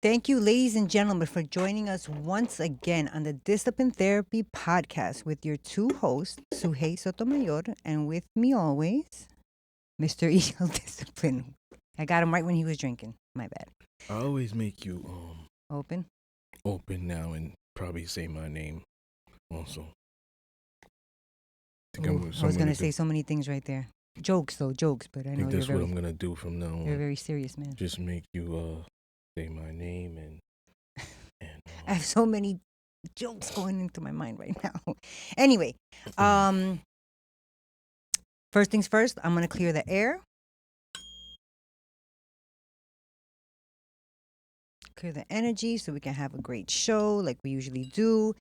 Thank you, ladies and gentlemen, for joining us once again on the Discipline Therapy podcast with your two hosts, Suhey Sotomayor, and with me always, Mr. E.L. Discipline. I got him right when he was drinking. My bad. I always make you Open. open now and probably say my name also. I was going to say so many things right there. Jokes, though, jokes, but I know think that's you're what I'm gonna do from now you're on. very serious, man. Just make you say my name and I have so many jokes going into my mind right now. Anyway, first things first, I'm going to clear the air. Clear the energy so we can have a great show like we usually do.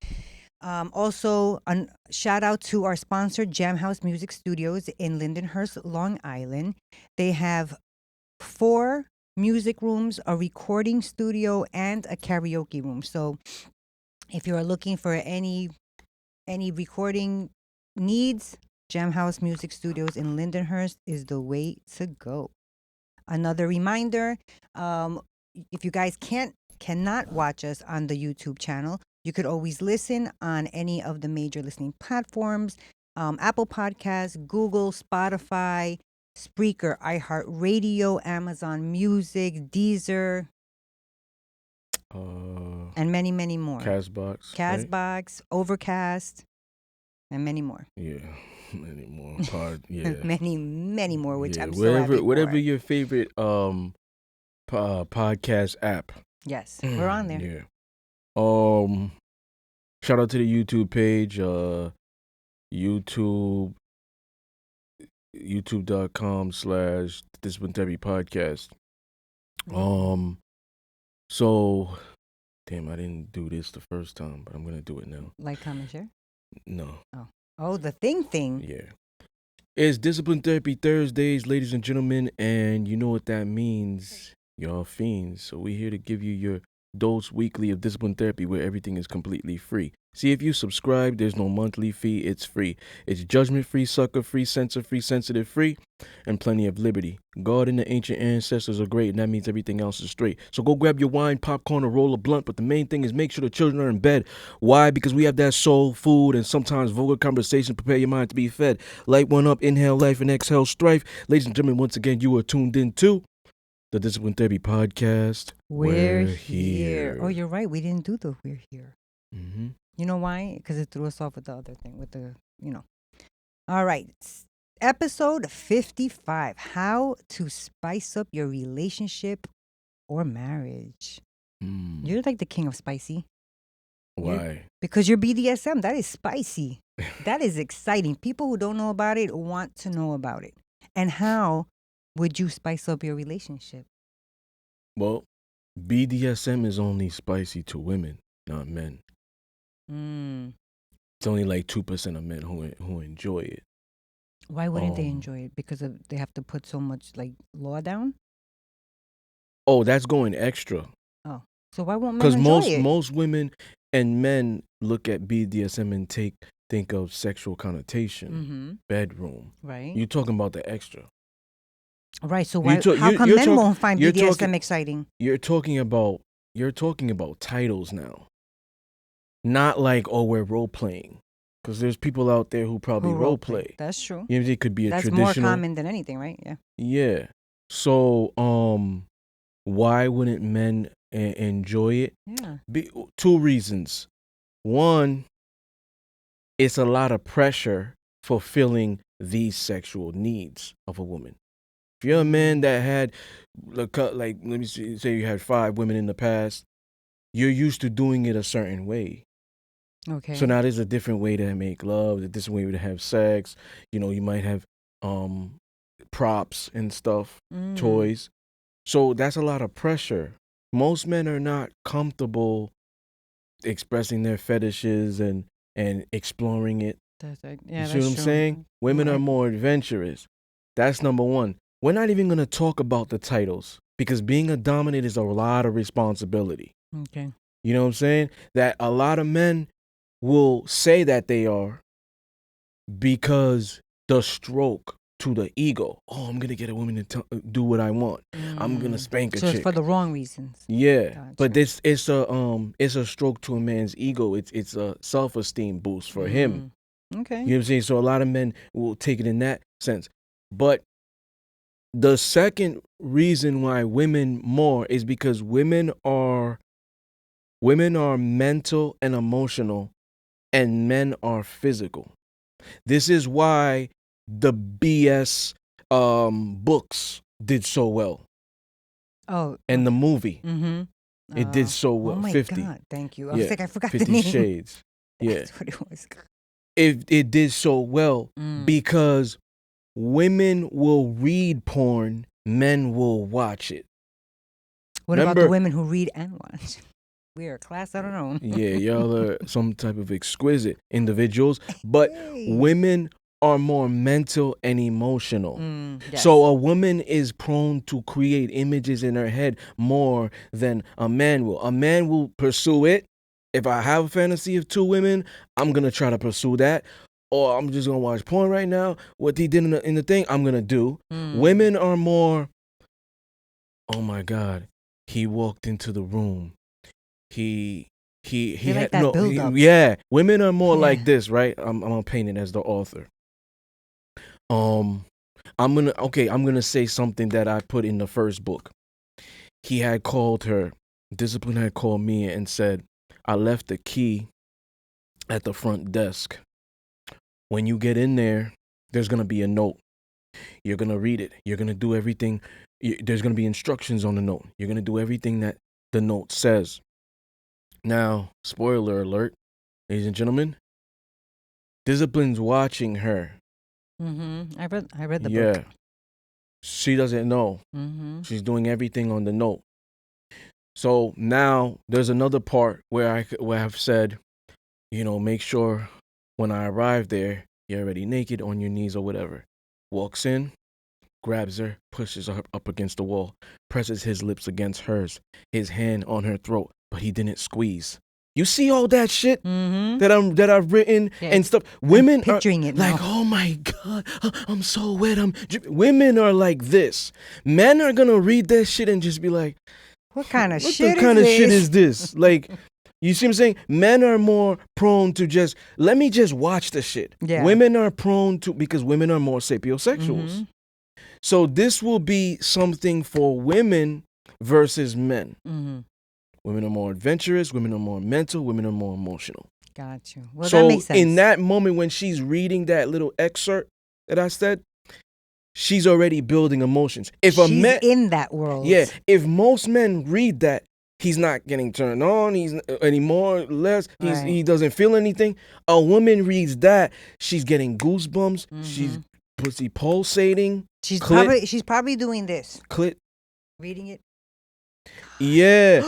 Also, shout out to our sponsor, Jam House Music Studios in Lindenhurst, Long Island. They have 4 music rooms, a recording studio, and a karaoke room. So if you are looking for any recording needs, Jam House Music Studios in Lindenhurst is the way to go. Another reminder, if you guys cannot watch us on the YouTube channel, you could always listen on any of the major listening platforms, Apple Podcasts, Google, Spotify, Spreaker, iHeartRadio, Amazon Music, Deezer, and many, many more. Castbox, Overcast, and many more. Yeah, many more. Yeah, many, many more. Which yeah, I'm so happy for. whatever your favorite podcast app. Yes, we're on there. Yeah. Shout out to the YouTube page. youtube.com/DisciplineBeast. So, damn, I didn't do this the first time, but I'm gonna do it now. Like, comment, share? No. Oh, the thing. Yeah. It's Discipline Therapy Thursdays, ladies and gentlemen, and you know what that means. Y'all fiends. So we're here to give you your dose weekly of discipline therapy where everything is completely free. See, if you subscribe, there's no monthly fee. It's free. It's judgment-free, sucker-free, censor-free, sensitive-free, and plenty of liberty. God and the ancient ancestors are great, and that means everything else is straight. So go grab your wine, popcorn, or roll a blunt, but the main thing is make sure the children are in bed. Why? Because we have that soul food and sometimes vulgar conversation. Prepare your mind to be fed. Light one up, inhale life, and exhale strife. Ladies and gentlemen, once again, you are tuned in to the Discipline Therapy Podcast. We're here. Oh, you're right. We didn't do the we're here. Mm-hmm. You know why? Because it threw us off with the other thing, with the. All right. Episode 55. How to spice up your relationship or marriage. You're like the king of spicy. Why? Because you're BDSM. That is spicy. That is exciting. People who don't know about it want to know about it. And how would you spice up your relationship? Well, BDSM is only spicy to women, not men. It's only like 2% of men who enjoy it. Why wouldn't they enjoy it? Because they have to put so much like law down? Oh, that's going extra. Oh, so why won't men enjoy it? Because most women and men look at BDSM and think of sexual connotation, bedroom. Right. You're talking about the extra. Right. So how come men won't find BDSM exciting? You're talking about titles now. Not like, oh, we're role playing. Because there's people out there who probably role play. That's true. You know, it could be a traditional. That's more common than anything, right? Yeah. Yeah. So, why wouldn't men enjoy it? Yeah. 2 reasons. One, it's a lot of pressure fulfilling these sexual needs of a woman. If you're a man that had, like, let me say you had 5 women in the past, you're used to doing it a certain way. Okay. So now there's a different way to make love, a different way to have sex. You know, you might have props and stuff, toys. So that's a lot of pressure. Most men are not comfortable expressing their fetishes and exploring it. Yeah, you see what I'm saying? Women are more adventurous. That's number one. We're not even going to talk about the titles because being a dominant is a lot of responsibility. Okay. You know what I'm saying? That a lot of men will say that they are because the stroke to the ego. Oh, I'm gonna get a woman to do what I want. I'm gonna spank a So chick. it's for the wrong reasons. Yeah, Gotcha. but it's a stroke to a man's ego. It's a self-esteem boost for him. Okay. You know what I'm saying? So a lot of men will take it in that sense. But the second reason why women more is because women are mental and emotional, and men are physical. This is why the BS books did so well. Oh. And the movie, Mm-hmm. it did so well. Oh my 50. God! Thank you. I Yeah, was like, I forgot the 50 name. Shades. Yeah. That's what it was. It did so well because women will read porn, men will watch it. What about the women who read and watch? We are a class, I don't know. Yeah, y'all are some type of exquisite individuals, but women are more mental and emotional. Yes. So a woman is prone to create images in her head more than a man will. A man will pursue it. If I have a fantasy of two women, I'm going to try to pursue that. Or I'm just going to watch porn right now. What he did in the thing, I'm going to do. Women are more, oh my God, he walked into the room. He had like that build-up. Yeah, women are more like this, right? I'm gonna paint it as the author. I'm gonna say something that I put in the first book. He had called her. Discipline had called me and said, "I left the key at the front desk. When you get in there, there's gonna be a note. You're gonna read it. You're gonna do everything. There's gonna be instructions on the note. You're gonna do everything that the note says." Now, spoiler alert, ladies and gentlemen, Discipline's watching her. I read the book. Yeah. She doesn't know. She's doing everything on the note. So now there's another part where I've said, make sure when I arrive there, you're already naked on your knees or whatever. Walks in, grabs her, pushes her up against the wall, presses his lips against hers, his hand on her throat, but he didn't squeeze. You see all that shit that I've written and stuff. Women I'm picturing it like, now. oh my God, I'm so wet. Women are like this. Men are gonna read that shit and just be like, what kind of what shit the kind is of this? shit is this? Like, you see what I'm saying? Men are more prone to just, let me just watch the shit. Yeah. Women are prone to, because women are more sapiosexuals. So this will be something for women versus men. Women are more adventurous, women are more mental, women are more emotional. Got you. Well, so that makes sense. In that moment when she's reading that little excerpt that I said, she's already building emotions. If she's a man in that world. Yeah, if most men read that, he's not getting turned on, he's anymore, less, he doesn't feel anything. A woman reads that, she's getting goosebumps, she's pussy pulsating. She's probably doing this. Clit. Reading it. Yeah.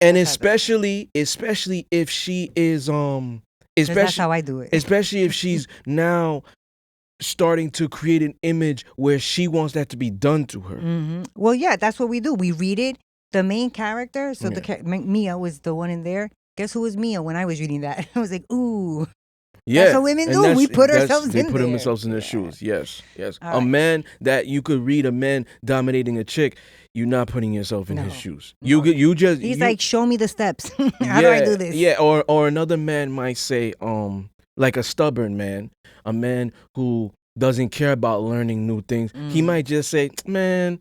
and especially if she is that's how I do it. Especially if she's now starting to create an image where she wants that to be done to her. Well, yeah, that's what we do. We read it. The main character, so Mia was the one in there. Guess who was Mia when I was reading that? I was like, ooh. Yeah, that's what women do. We put ourselves in there. They put themselves in their shoes. Yes. All man that you could read a man dominating a chick, you're not putting yourself in his shoes. No. He's like, show me the steps. How do I do this? Yeah, or another man might say, like a stubborn man, a man who doesn't care about learning new things. He might just say, man,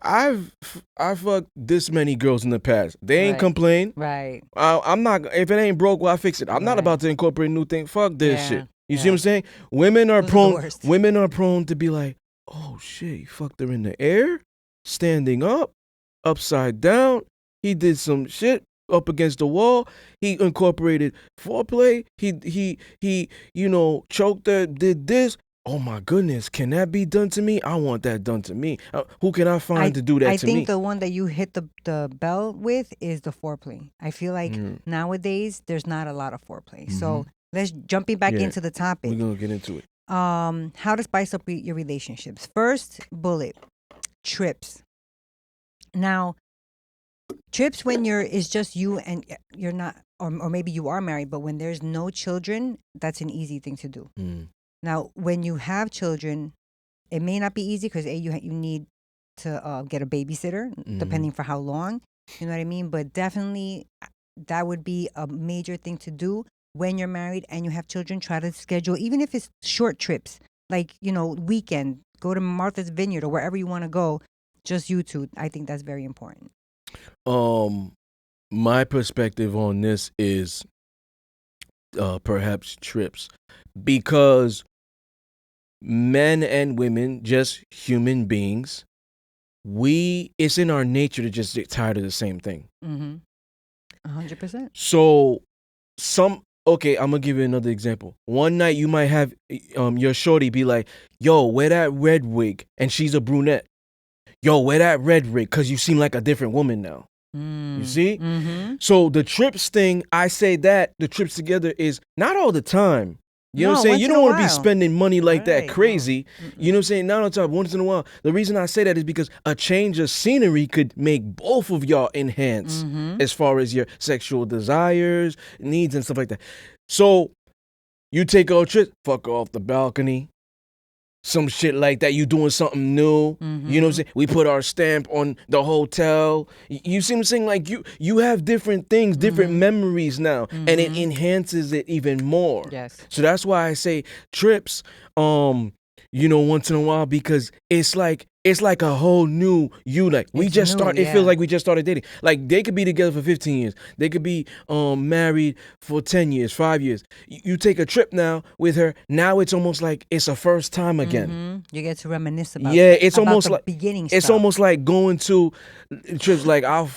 I've fucked this many girls in the past. They ain't complain. Right. I'm not. If it ain't broke, well, I fix it. I'm not about to incorporate new things. Fuck this shit. You see what I'm saying? Women are prone to be like, oh shit, he fucked her in the air, standing up, upside down. He did some shit up against the wall. He incorporated foreplay. He choked her, did this. Oh my goodness, can that be done to me? I want that done to me. Who can I find to do that to me? I think the one that you hit the bell with is the foreplay. I feel like nowadays there's not a lot of foreplay. So let's jumping back into the topic. We're going to get into it. How to spice up your relationships. First bullet, trips. Now, trips when it's just you and you're not, or maybe you are married, but when there's no children, that's an easy thing to do. Now, when you have children, it may not be easy because you need to get a babysitter, Mm-hmm. depending for how long. You know what I mean? But definitely, that would be a major thing to do when you're married and you have children. Try to schedule, even if it's short trips, like weekend. Go to Martha's Vineyard or wherever you want to go. Just you two. I think that's very important. Um, my perspective on this is perhaps trips, because men and women, just human beings, it's in our nature to just get tired of the same thing. 100%. So okay, I'm gonna give you another example. One night you might have your shorty be like, "Yo, wear that red wig," and she's a brunette. "Yo, wear that red wig because you seem like a different woman now." You see? Mm-hmm. So the trips thing, I say that the trips together is not all the time. You know what I'm No, saying? once You in don't a want to be while. spending money like that Right. No. crazy. You know what I'm saying? Not all the time, once in a while. The reason I say that is because a change of scenery could make both of y'all enhance as far as your sexual desires, needs, and stuff like that. So you take a trip, fuck her off the balcony, some shit like that. You doing something new. You know what I'm saying? We put our stamp on the hotel. You see what I'm saying? Like you have different things, different memories now, and it enhances it even more. Yes. So that's why I say trips, once in a while, because it's like a whole new you. Like we It's just new, it feels yeah. like we just started dating. Like they could be together for 15 years. They could be married for 10 years, 5 years. You take a trip now with her. Now it's almost like it's a first time again. You get to reminisce about Yeah, it's about almost the like beginning it's stuff. almost like going to trips. Like I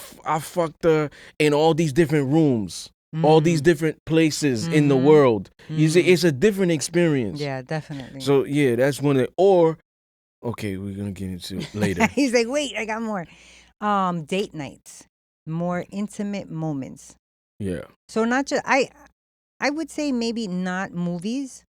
fucked her in all these different rooms, all these different places in the world. You see, it's a different experience. Yeah, definitely. So yeah, that's one of or okay, we're gonna get into it later. He's like, wait, I got more. Date nights, more intimate moments. Yeah. So not just I would say maybe not movies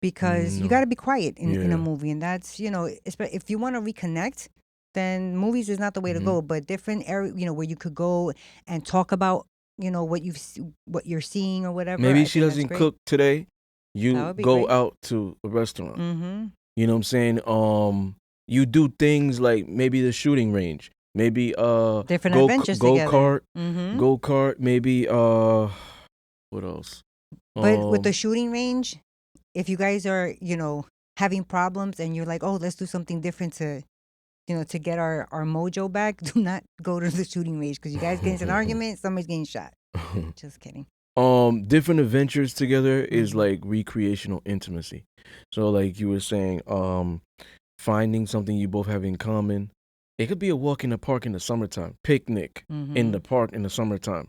because you No. got to be quiet in a Yeah. movie, and that's if you want to reconnect, then movies is not the way to go. But different area, where you could go and talk about what you're seeing or whatever. Maybe I she think that's doesn't great. cook today. That You would be go great. out to a restaurant. Mm-hmm. You know what I'm saying? You do things like maybe the shooting range, maybe Different adventures together. kart, Mm-hmm. go kart, maybe what else? But with the Um, shooting range, if you guys are, having problems and you're like, oh, let's do something different to get our mojo back, do not go to the shooting range because you guys get into an argument, somebody's getting shot. Just kidding. different adventures together is Mhm. like recreational intimacy. So like you were saying, finding something you both have in common. It could be a walk in the park in the summertime, picnic in the park in the summertime.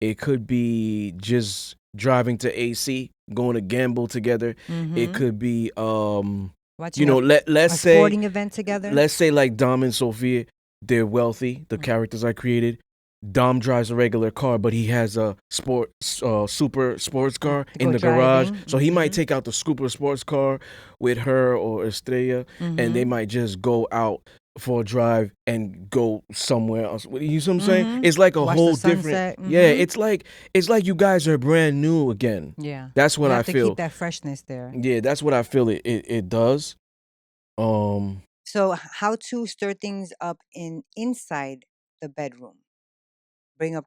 It could be just driving to AC, going to gamble together. It could be Watching a let's say sporting event together. like Dom and Sophia, they're wealthy, the characters I created. Dom drives a regular car, but he has a super sports car in Go the garage. driving. So he might take out the super sports car with her or Estrella, and they might just go out for a drive and go somewhere else. You see what I'm saying? It's like a Watch the whole different. sunset. Yeah, it's like you guys are brand new again. Yeah. That's You what I have to keep feel. that freshness there. Yeah, that's what I feel. It does. Um, So how to stir things up inside the bedroom? Bring up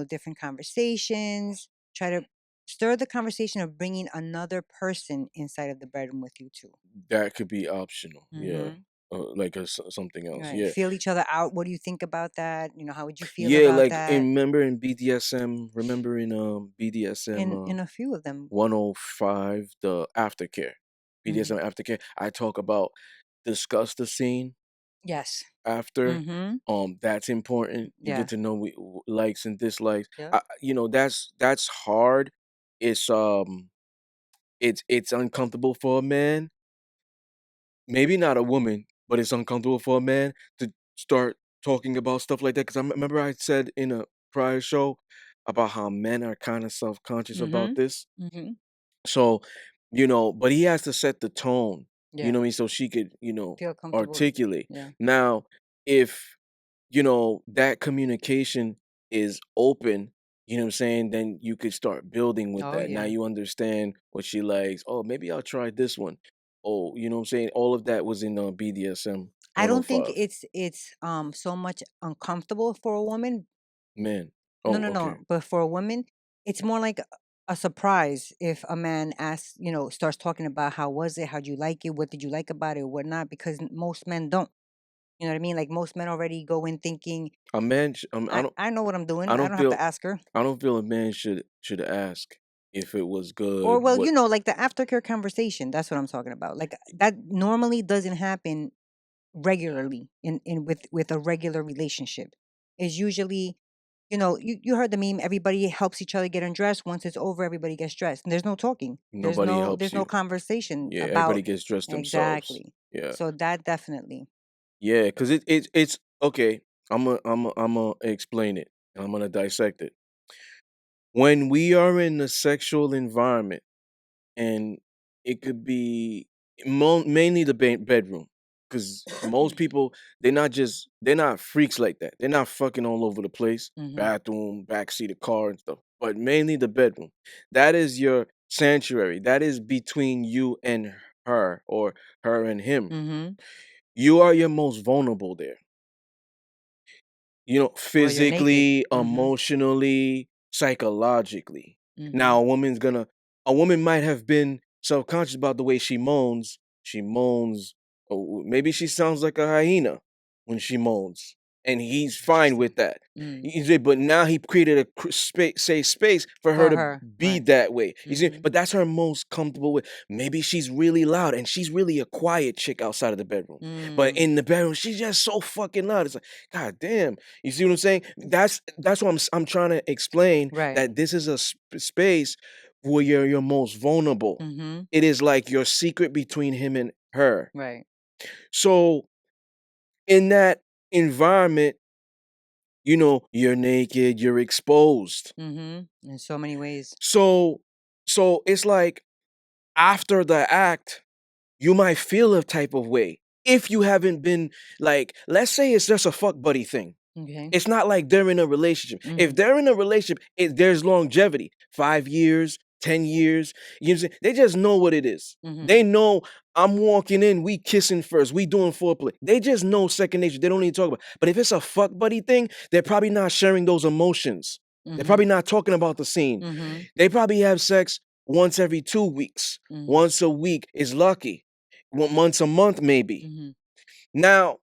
different conversations. Try to stir the conversation of bringing another person inside of the bedroom with you too. that could be optional. Yeah, Mm-hmm. like something else. Right. Yeah. Feel each other out. What do you think about that? How would you feel Yeah, about like that? in BDSM, remember in BDSM In a few of them. 105, the aftercare. BDSM aftercare, I talk about discuss the scene Yes. after. Mm-hmm. That's important. You Yeah. get to know likes and dislikes. Yep. That's hard. It's it's uncomfortable for a man, maybe not a woman, but it's uncomfortable for a man to start talking about stuff like that. Because remember I said in a prior show about how men are kind of self-conscious about Mm-hmm. this. Mm-hmm. So, but he has to set the tone, Yeah. what I mean? So she could, Feel comfortable. articulate. Yeah. Now, if, that communication is open, you know what I'm saying, then you could start building with Oh that. Now yeah. you understand what she likes. Oh, maybe I'll try this one. Oh, you know what I'm saying? All of that was in BDSM I don't think 105. it's so much uncomfortable for a woman. Man. No, Oh, no, okay. no. But for a woman, it's more like a surprise if a man asks, starts talking about how was it, how would you like it, what did you like about it, or whatnot, because most men don't. You know what I mean? Like most men already go in thinking, A man, I know what I'm I doing. I don't don't have feel, to ask her. I don't feel a man should ask if it was Or good. well, What like the aftercare conversation. That's what I'm talking about. Like that normally doesn't happen regularly in with a regular relationship. It's usually, you heard the meme, everybody helps each other get undressed. Once it's over, everybody gets dressed. And there's no talking. There's nobody no helps there's no you. conversation Yeah, about everybody gets dressed themselves. exactly. Yeah. So that definitely. Yeah, cuz it's okay. I'm gonna explain it. I'm gonna dissect it. When we are in a sexual environment, and it could be mainly the bedroom, because most people, they're not freaks like that. They're not fucking all over the place, Mhm. bathroom, backseat of car and stuff, but mainly the bedroom. That is your sanctuary. That is between you and her, or her and him. Mhm. You are your most vulnerable there, Well, you're naked. physically, Mhm. emotionally, psychologically. Mhm. Now, a woman might have been subconscious about the way she moans. She moans, maybe she sounds like a hyena when she moans, and he's fine with Interesting. that. Mm. You see, but now he created a safe space for her For to her, be right. that way. You see, Mhm. but that's her most comfortable with. Maybe she's really loud, and she's really a quiet chick outside of the bedroom, but Mm. in the bedroom, she's just so fucking loud. It's like, God damn. You see what I'm saying? That's what I'm trying to explain, Right. that this is a space where you're most vulnerable. Mhm. It is like your secret between him and her. Right. So in that environment, you're naked, you're exposed. Mhm. In so many ways. So it's like, after the act, you might feel a type of way if you haven't been, like, let's say it's just a fuck buddy thing. Okay. It's not like they're in a relationship. If Mhm. they're in a relationship, there's longevity. 5 years, 10 years. You know what I'm saying? They just know what it is. Mhm. They know, I'm walking in, we kissing first, we doing foreplay. They just know second nature. They don't need to talk about. But if it's a fuck buddy thing, they're probably not sharing those emotions. They're Mhm. probably not talking about the scene. Mhm. They probably have sex once every 2 weeks. Mhm. Once a week is lucky. Once a month, maybe. Mhm. Now,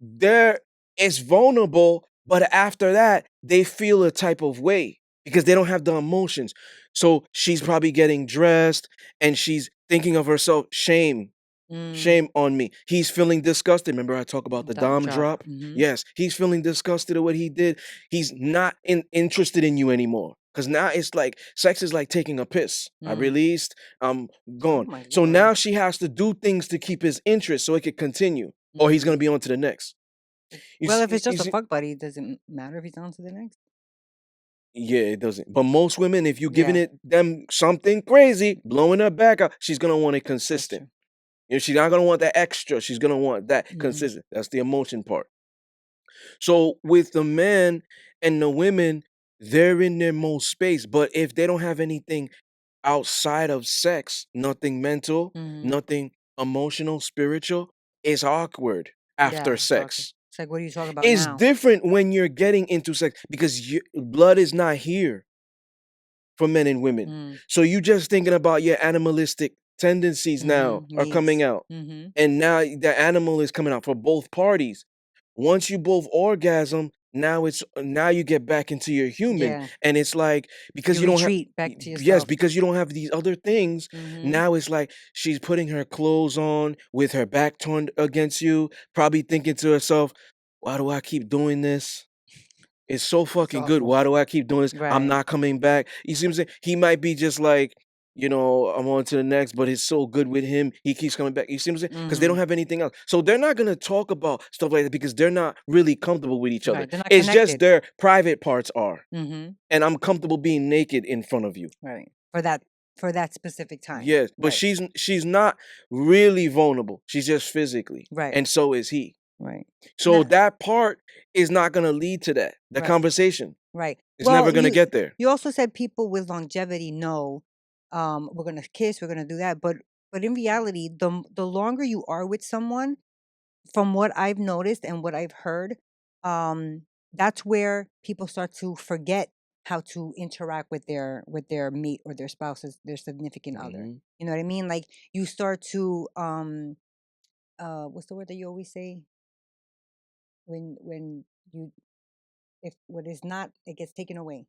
they're it's vulnerable, but after that, they feel a type of way because they don't have the emotions. So she's probably getting dressed, and she's thinking of herself, shame, Mm. shame on me. He's feeling disgusted. Remember I talk about the Dom Drop. drop? Mhm. Yes, he's feeling disgusted at what he did. He's not interested in you anymore. Cause now it's like sex is like taking a piss. I Mm. released, I'm Oh gone. my So lord. now she has to do things to keep his interest so it could continue, or he's Mm. gonna be on to the next. Well, if it's You just a see, fuck buddy, it doesn't matter if he's on to the next. yeah, it doesn't. But most women, if you giving Yeah, it them something crazy, blowing her back out, she's gonna want it that's consistent. true. She's not gonna want that extra. She's gonna want that Mhm. consistent. That's the emotion part. So with the men and the women, they're in their most space. But if they don't have anything outside of sex, nothing mental, Mhm. nothing emotional, spiritual, it's awkward after Yeah, it's awkward. sex. It's like, what are you talking about It's now? different when you're getting into sex because blood is not here for men and women. Mm. So you just thinking about your animalistic tendencies now Mhm. are coming Needs. out. Mhm. And now the animal is coming out for both parties. Once you both orgasm, now you get back into your human, Yeah. and it's like, because You you don't have, retreat back to yes, yourself. because you don't have these other things. Mhm. Now it's like she's putting her clothes on with her back turned against you, probably thinking to herself, why do I keep doing this? It's so It's fucking good. awful. Why do I keep doing this? I'm Right. not coming back. You see what I'm saying? He might be just like, I'm on to the next, but it's so good with him. He keeps coming back. You see what I'm saying? Because they don't Mhm. have anything else. So they're not gonna talk about stuff like that because they're not really comfortable with each other. Right. They're not It's just connected. their private parts are. Mhm. And I'm comfortable being naked in front of you. Right. For that specific time. Yes. But Right. she's not really vulnerable. She's just physically. Right. And so is he. Right. So Now, that part is not gonna lead to that. The right. conversation. Right. It's Well, never gonna get there. you also said people with longevity know, we're gonna kiss, we're gonna do that, but in reality, the longer you are with someone, from what I've noticed and what I've heard, um, that's where people start to forget how to interact with their mate or their spouses, their significant other. Hmm. You know what I mean? Like you start to what's the word that you always say when you if what is not it gets taken away.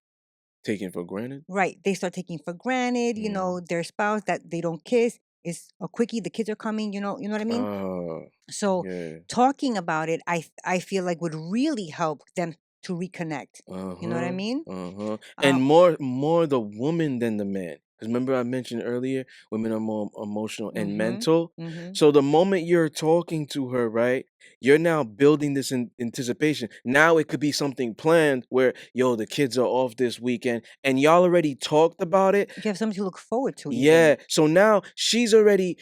Taken for granted. Right. They start taking for granted, Mm. their spouse that they don't kiss. It's a quickie. The kids are coming, you know what I mean? Ah, So yeah. talking about it, I feel like would really help them to reconnect. You know what I Uh-huh. mean? Uh-huh. Uh, And more the woman than the man. Because remember I mentioned earlier, women are more emotional and mm-hmm. mental. Mm-hmm. So the moment you're talking to her, right, you're now building this in anticipation. Now it could be something planned where, yo, the kids are off this weekend, and y'all already talked about it. You have something to look forward to Yeah. even. So now she's already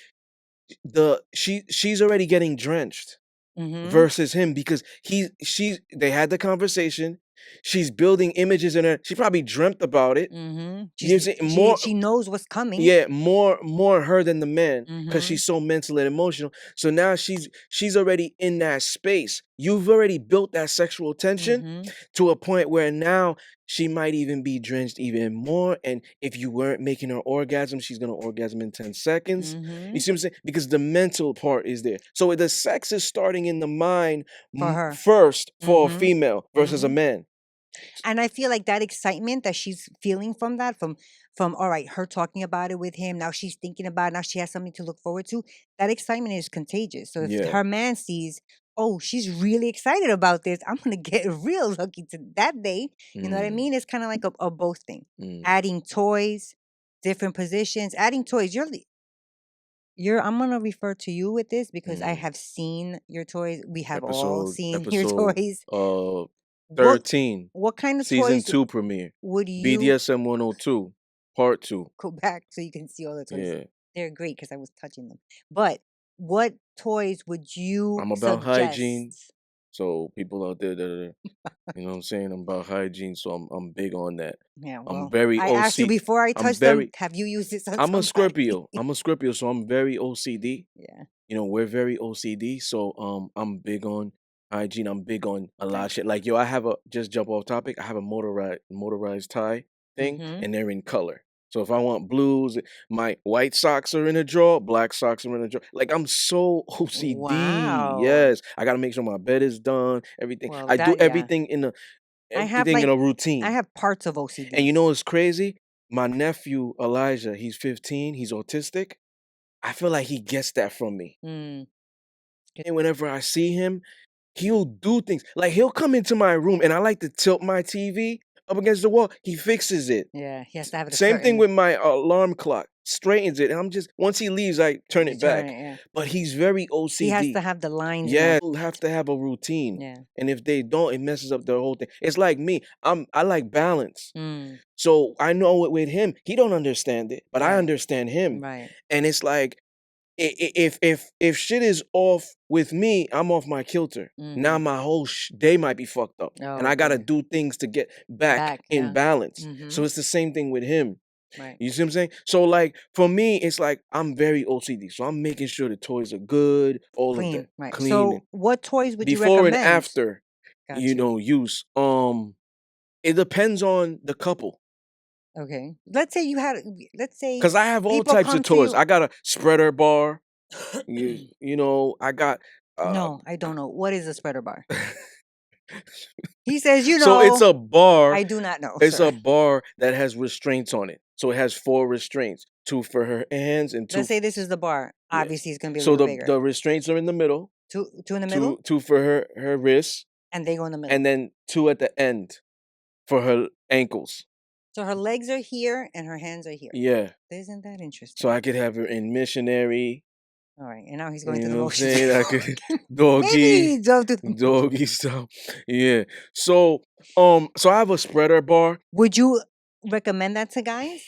getting drenched Mm-hmm. versus him because they had the conversation. She's building images in her. She probably dreamt about it. Mm-hmm. You know what I'm saying? More, She knows what's coming. yeah, more her than the man because Mm-hmm. she's so mental and emotional. So now she's already in that space. You've already built that sexual tension Mm-hmm. to a point where now she might even be drenched even more. And if you weren't making her orgasm, she's gonna orgasm in 10 seconds. Mm-hmm. You see what I'm saying? Because the mental part is there. So the sex is starting in the mind For her. first for a Mm-hmm. female versus a Mm-hmm. man. And I feel like that excitement that she's feeling from that, from all right, her talking about it with him, now she's thinking about it, now she has something to look forward to. That excitement is contagious. So if Yeah. her man sees, oh, she's really excited about this, I'm gonna get real lucky to that day. You know what I Mm, mean? It's kind of like a both thing. mm, Adding toys, different positions, adding toys. You're I'm gonna refer to you with this because I mm. have seen your toys. We have all Episode seen your episode toys. uh What 13, what kind of season toys 2 premiere. would you BDSM 102, part 2. go back so you can see all the toys? Yeah. They're great because I was touching them. But what toys would you I'm about hygiene. suggest? So people out there that are, you know what I'm saying? I'm about hygiene, so I'm big on that. Yeah, I'm well, very I asked you OC. before I I'm touched them, very have you used this on I'm a somebody? Scorpio. I'm a Scorpio, so I'm very OCD. Yeah, You know, we're very OCD, so I'm big on hygiene. I'm big on a lot of shit. Like yo, I have a just jump off topic. I have a motorized tie thing, mm-hmm. and they're in color. So if I want blues, my white socks are in a drawer, black socks are in a drawer. Like I'm so OCD. Wow. Yes, I gotta make sure my bed is done. Everything. Well, I do that yeah. everything in a I routine. have parts of And you OCD. know what's crazy? My nephew Elijah, he's 15. He's autistic. I feel like he gets that from me. Mm, And whenever I see him, he'll do things. Like he'll come into my room and I like to tilt my TV up against the wall. He fixes it. yeah, he has to have it a Same thing certain. with my alarm clock. Straightens it. And I'm just once he leaves, I turn You it turn back. it, yeah. But he's very He has to OCD. have the lines in Yeah, there. he'll have to have a routine. Yeah. And if they don't, it messes up the whole thing. It's like me. I like balance. Mm, So I know it with him. He don't understand it, but I right. understand him. Right. And it's like if shit is off with me, I'm off my kilter. Now Mm-hmm. my whole day might be fucked up, and Oh I gotta boy. do things to get back Back, in yeah. balance. Mm-hmm. So it's the same thing with him. Right. You see what I'm saying? So like for me, it's like I'm very OCD, so I'm making sure the toys are good, all of that, Clean. Right. clean, and So what toys would you before and recommend? after, Got you. use. It depends on the couple. Okay. Let's say let's say Cause I have all people types of come to toys. you. I got a spreader bar. You know, I got No, I don't know. What is a spreader bar? He says, so it's a bar. I do not know, It's sir. a bar that has restraints on it. So it has 4 restraints, 2 for her hands and 2 Let's say this is the bar. yeah. Obviously, it's gonna be a So little the bigger. restraints are in the middle, Two in the middle, 2 for her wrists, and they go in the middle. and then 2 at the end for her ankles. So her legs are here and her hands are here. Yeah. Isn't that So interesting? I could have her in missionary. All right, and now he's going You through the know what I'm motions. saying? I could Maybe doggy, he don't do the motions. doggy stuff. Yeah. So so I have a spreader bar. Would you recommend that to guys?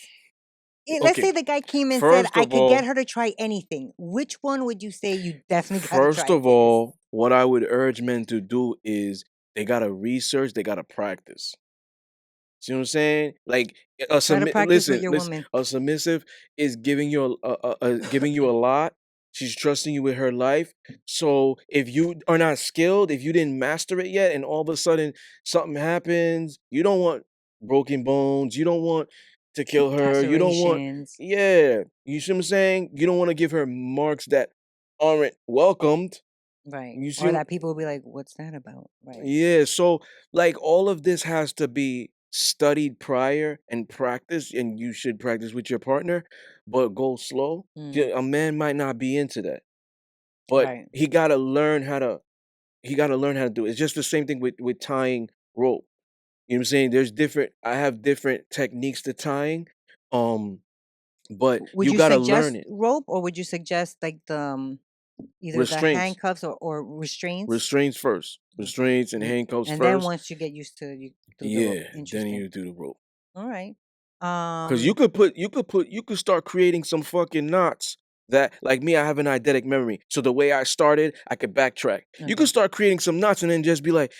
Let's say Okay. the guy came and said, First I of could get all, her to try anything. Which one would you say you definitely got to First try of this? all, what I would urge men to do is they gotta research, they gotta practice. See what I'm saying? Like Try to practice with your listen. woman. A submissive is giving you giving you a lot. She's trusting you with her life. So if you are not skilled, if you didn't master it yet, and all of a sudden something happens, you don't want broken bones. You don't want to kill her. You don't want, Lacerations. yeah. You see what I'm saying? You don't want to give her marks that aren't welcomed. Right. You see Or what that people will be like, what's that about? Right. Yeah, so like all of this has to be studied prior and practice, and you should practice with your partner, but go slow. Mm, Yeah, a man might not be into that, but right. he gotta learn how to do it. It's just the same thing with tying rope. You know what I'm saying? I have different techniques to tying, um, but Would you you gotta learn suggest it. rope or would you suggest like the either the Restraints, handcuffs or restraints? restraints first, Okay. restraints and handcuffs And then first. once you get used to you do the rope. Yeah, then Interesting. you do the rope. All right. 'Cause Um you could start creating some fucking knots that like me, I have an eidetic memory. So the way I started, I could backtrack. You could okay. start creating some knots and then just be like,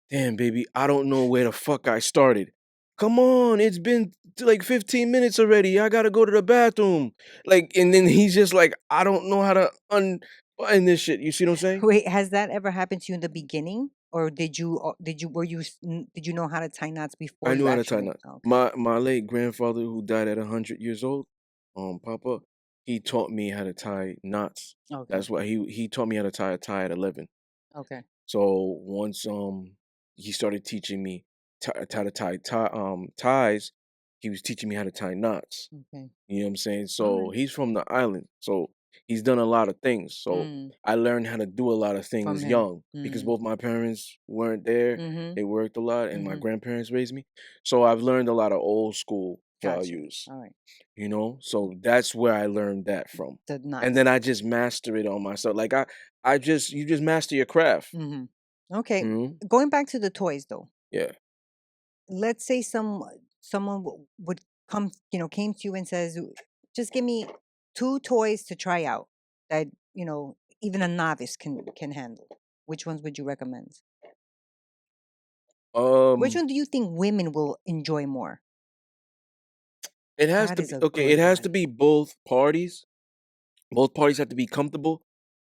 "Damn, baby, I don't know where the fuck I started. Come on, it's been like 15 minutes already. I gotta go to the bathroom." Like, and then he's just like, "I don't know how to unbutton this shit." You see what I'm saying? Wait, has that ever happened to you in the beginning? Or did you were you did you know how to tie knots before I you knew how to tie actually knots. okay. My late grandfather who died at 100 years old, Papa, he taught me how to tie knots. Okay. That's why he taught me how to tie a tie at 11. Okay. So once he started teaching me how to ties, he was teaching me how to tie knots. Okay. You know what I'm saying? All So right. he's from the island. So he's done a lot of things. So Mm, I learned how to do a lot of from things him. young because Mm. both my parents weren't there. Mhm. They worked a lot and my Mhm. grandparents raised me. So I've learned a lot of old school Gotcha. values, All right. you know? So that's where I learned that from. The And knots. then I just master it on myself. Like you just master your craft. Mhm. Okay. Mhm. Going back to the toys though. Yeah. Let's say someone would come, came to you and says, "Just give me two toys to try out that, even a novice can handle." Which ones would you recommend? Which Um one do you think women will enjoy more? it has That to is be a okay, it good has to one. be both parties. Both parties have to be comfortable.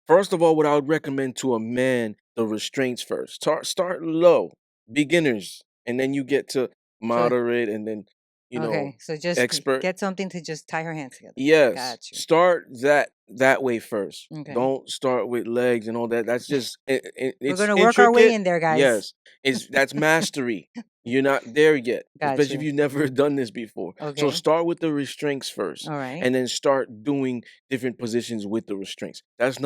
First of all, what I would recommend to a man, the restraints first. Start low, beginners, and then you get to So moderate and then, okay, so just expert. get something to just tie her hands together. Yes, Got you. start that way first. Okay. Don't start with legs and all that. That's just We're it's gonna work our way intricate. in there, guys. Yes, it's that's mastery. You're not there yet, Got especially if you. you've never done this before. So Okay. start with the restraints first, All right. and then start doing different positions with the restraints. That's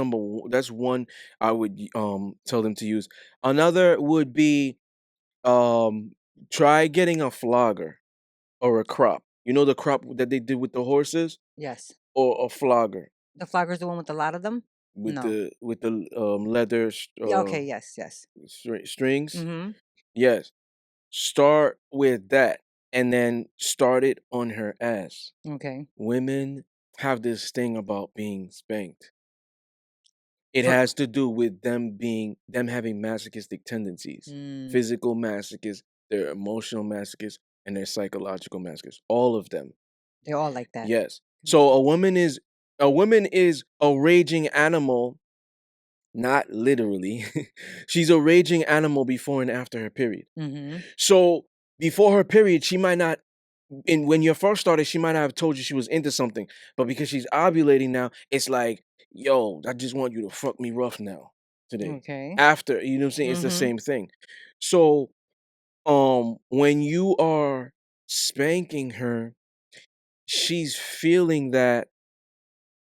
that's one I would tell them to use. Another would be um try getting a flogger or a crop. You know the crop that they did with the horses? Yes. Or a flogger The flogger's the one with a lot of them? No. with the leather Yeah, okay, yes, yes. strings. Mm-hmm. Yes, start with that, and then start it on her ass. Okay. Women have this thing about being spanked. It For has to do with them having masochistic tendencies, mm, physical masochists, their emotional masochists, and their psychological masochists. All of them. they're all like that. Yes. So Gotcha. a woman is a raging animal, not literally. She's a raging animal before and after her period. Mm-hmm. So before her period, she might not and when you first started, she might not have told you she was into something. But because she's ovulating now, it's like, yo, I just want you to fuck me rough now today. Okay. After, you know what I'm saying? It's the Mm-hmm. same thing. So when you are spanking her, she's feeling that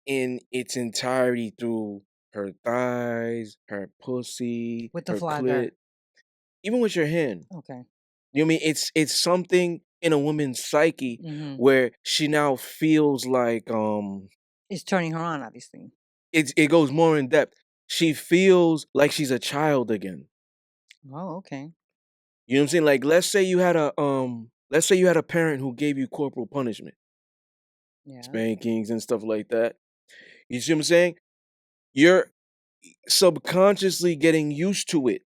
in its entirety through her thighs, her pussy, With the her flogger. clit, even with your hand. Okay. You know what I mean? It's something in a woman's psyche Mm-hmm. where she now feels like It's turning her on, obviously. it goes more in depth. She feels like she's a child again. Oh, okay. You know what I'm saying? Like let's say you had a parent who gave you corporal punishment, Yeah. spankings and stuff like that. You see what I'm saying? You're subconsciously getting used to it.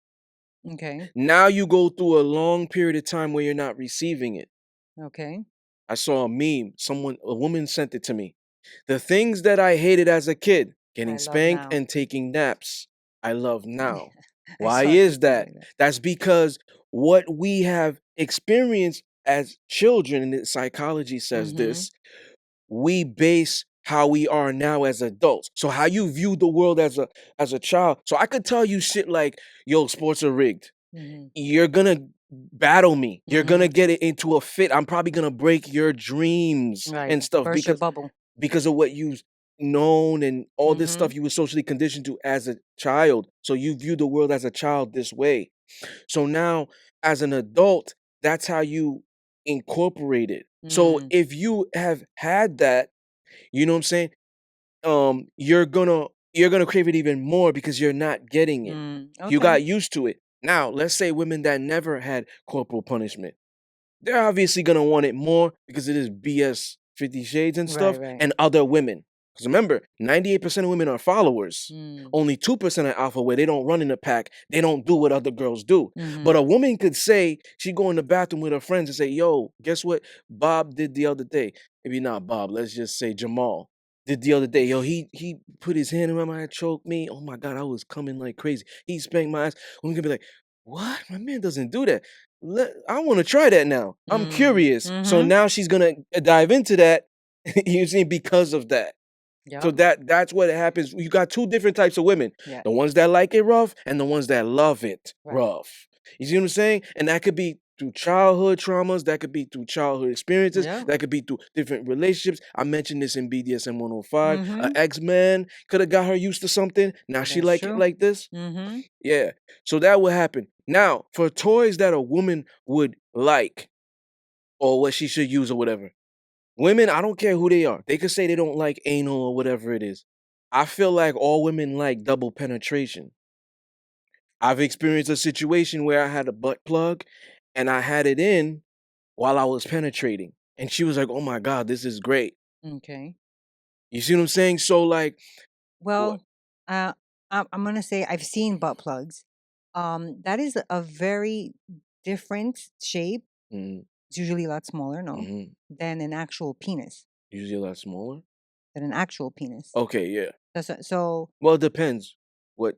Okay. Now you go through a long period of time where you're not receiving it. Okay. I saw a meme. A woman sent it to me. The things that I hated as a kid, I getting love spanked now. and taking naps, I love now. I Why saw is something that? like that. That's because what we have experienced as children, and the psychology says Mm-hmm. this, we base how we are now as adults. So how you view the world as a child. So I could tell you shit like, yo, sports are rigged. Mm-hmm. You're gonna battle me. You're Mm-hmm. gonna get it into a fit. I'm probably gonna break your dreams Right. and stuff Burst your bubble. because of what you've known and all this Mm-hmm. stuff you were socially conditioned to as a child. So you view the world as a child this way. So now as an adult, that's how you incorporate it. So Mm. if you have had that, you know what I'm saying? You're gonna crave it even more because you're not getting it. Mm. You Okay. got used to it. Now, let's say women that never had corporal punishment. They're obviously gonna want it more because it is BS 50 Shades and Right, stuff right. and other women. Because remember, 98% of women are followers. Mm. Only 2% are alpha where they don't run in the pack. They don't do what other girls do. Mm-hmm. But a woman could say, she go in the bathroom with her friends and say, yo, guess what Bob did the other day? Maybe not Bob, let's just say Jamal did the other day. Yo, he put his hand around my head, choked me. Oh my God, I was coming like crazy. He spanked my ass. Women could be like, what? My man doesn't do that. I want to try that now. I'm Mm. curious. So Mm-hmm. now she's gonna dive into that. You see, because of that. So Yep. that's what happens. You got two different types of women: Yeah. the ones that like it rough and the ones that love it Right. rough. You see what I'm saying? And that could be through childhood traumas. That could be through childhood experiences. Yeah. That could be through different relationships. I mentioned this in BDSM 105. Mm-hmm. An ex-man could have got her used to something. Now she That's like it true. like this. Mm-hmm. Yeah. So that would happen. Now, for toys that a woman would like or what she should use or whatever. Women, I don't care who they are. They could say they don't like anal or whatever it is. I feel like all women like double penetration. I've experienced a situation where I had a butt plug and I had it in while I was penetrating. And she was like, "Oh my God, this is great." Okay. You see what I'm saying? So like what? Well, uh, I'm gonna say I've seen butt plugs. That is a very different shape. Mm, It's usually a lot smaller, no, mm-hmm. than an actual penis. Usually a lot smaller. Than an actual penis. Okay, yeah. So Well, it depends what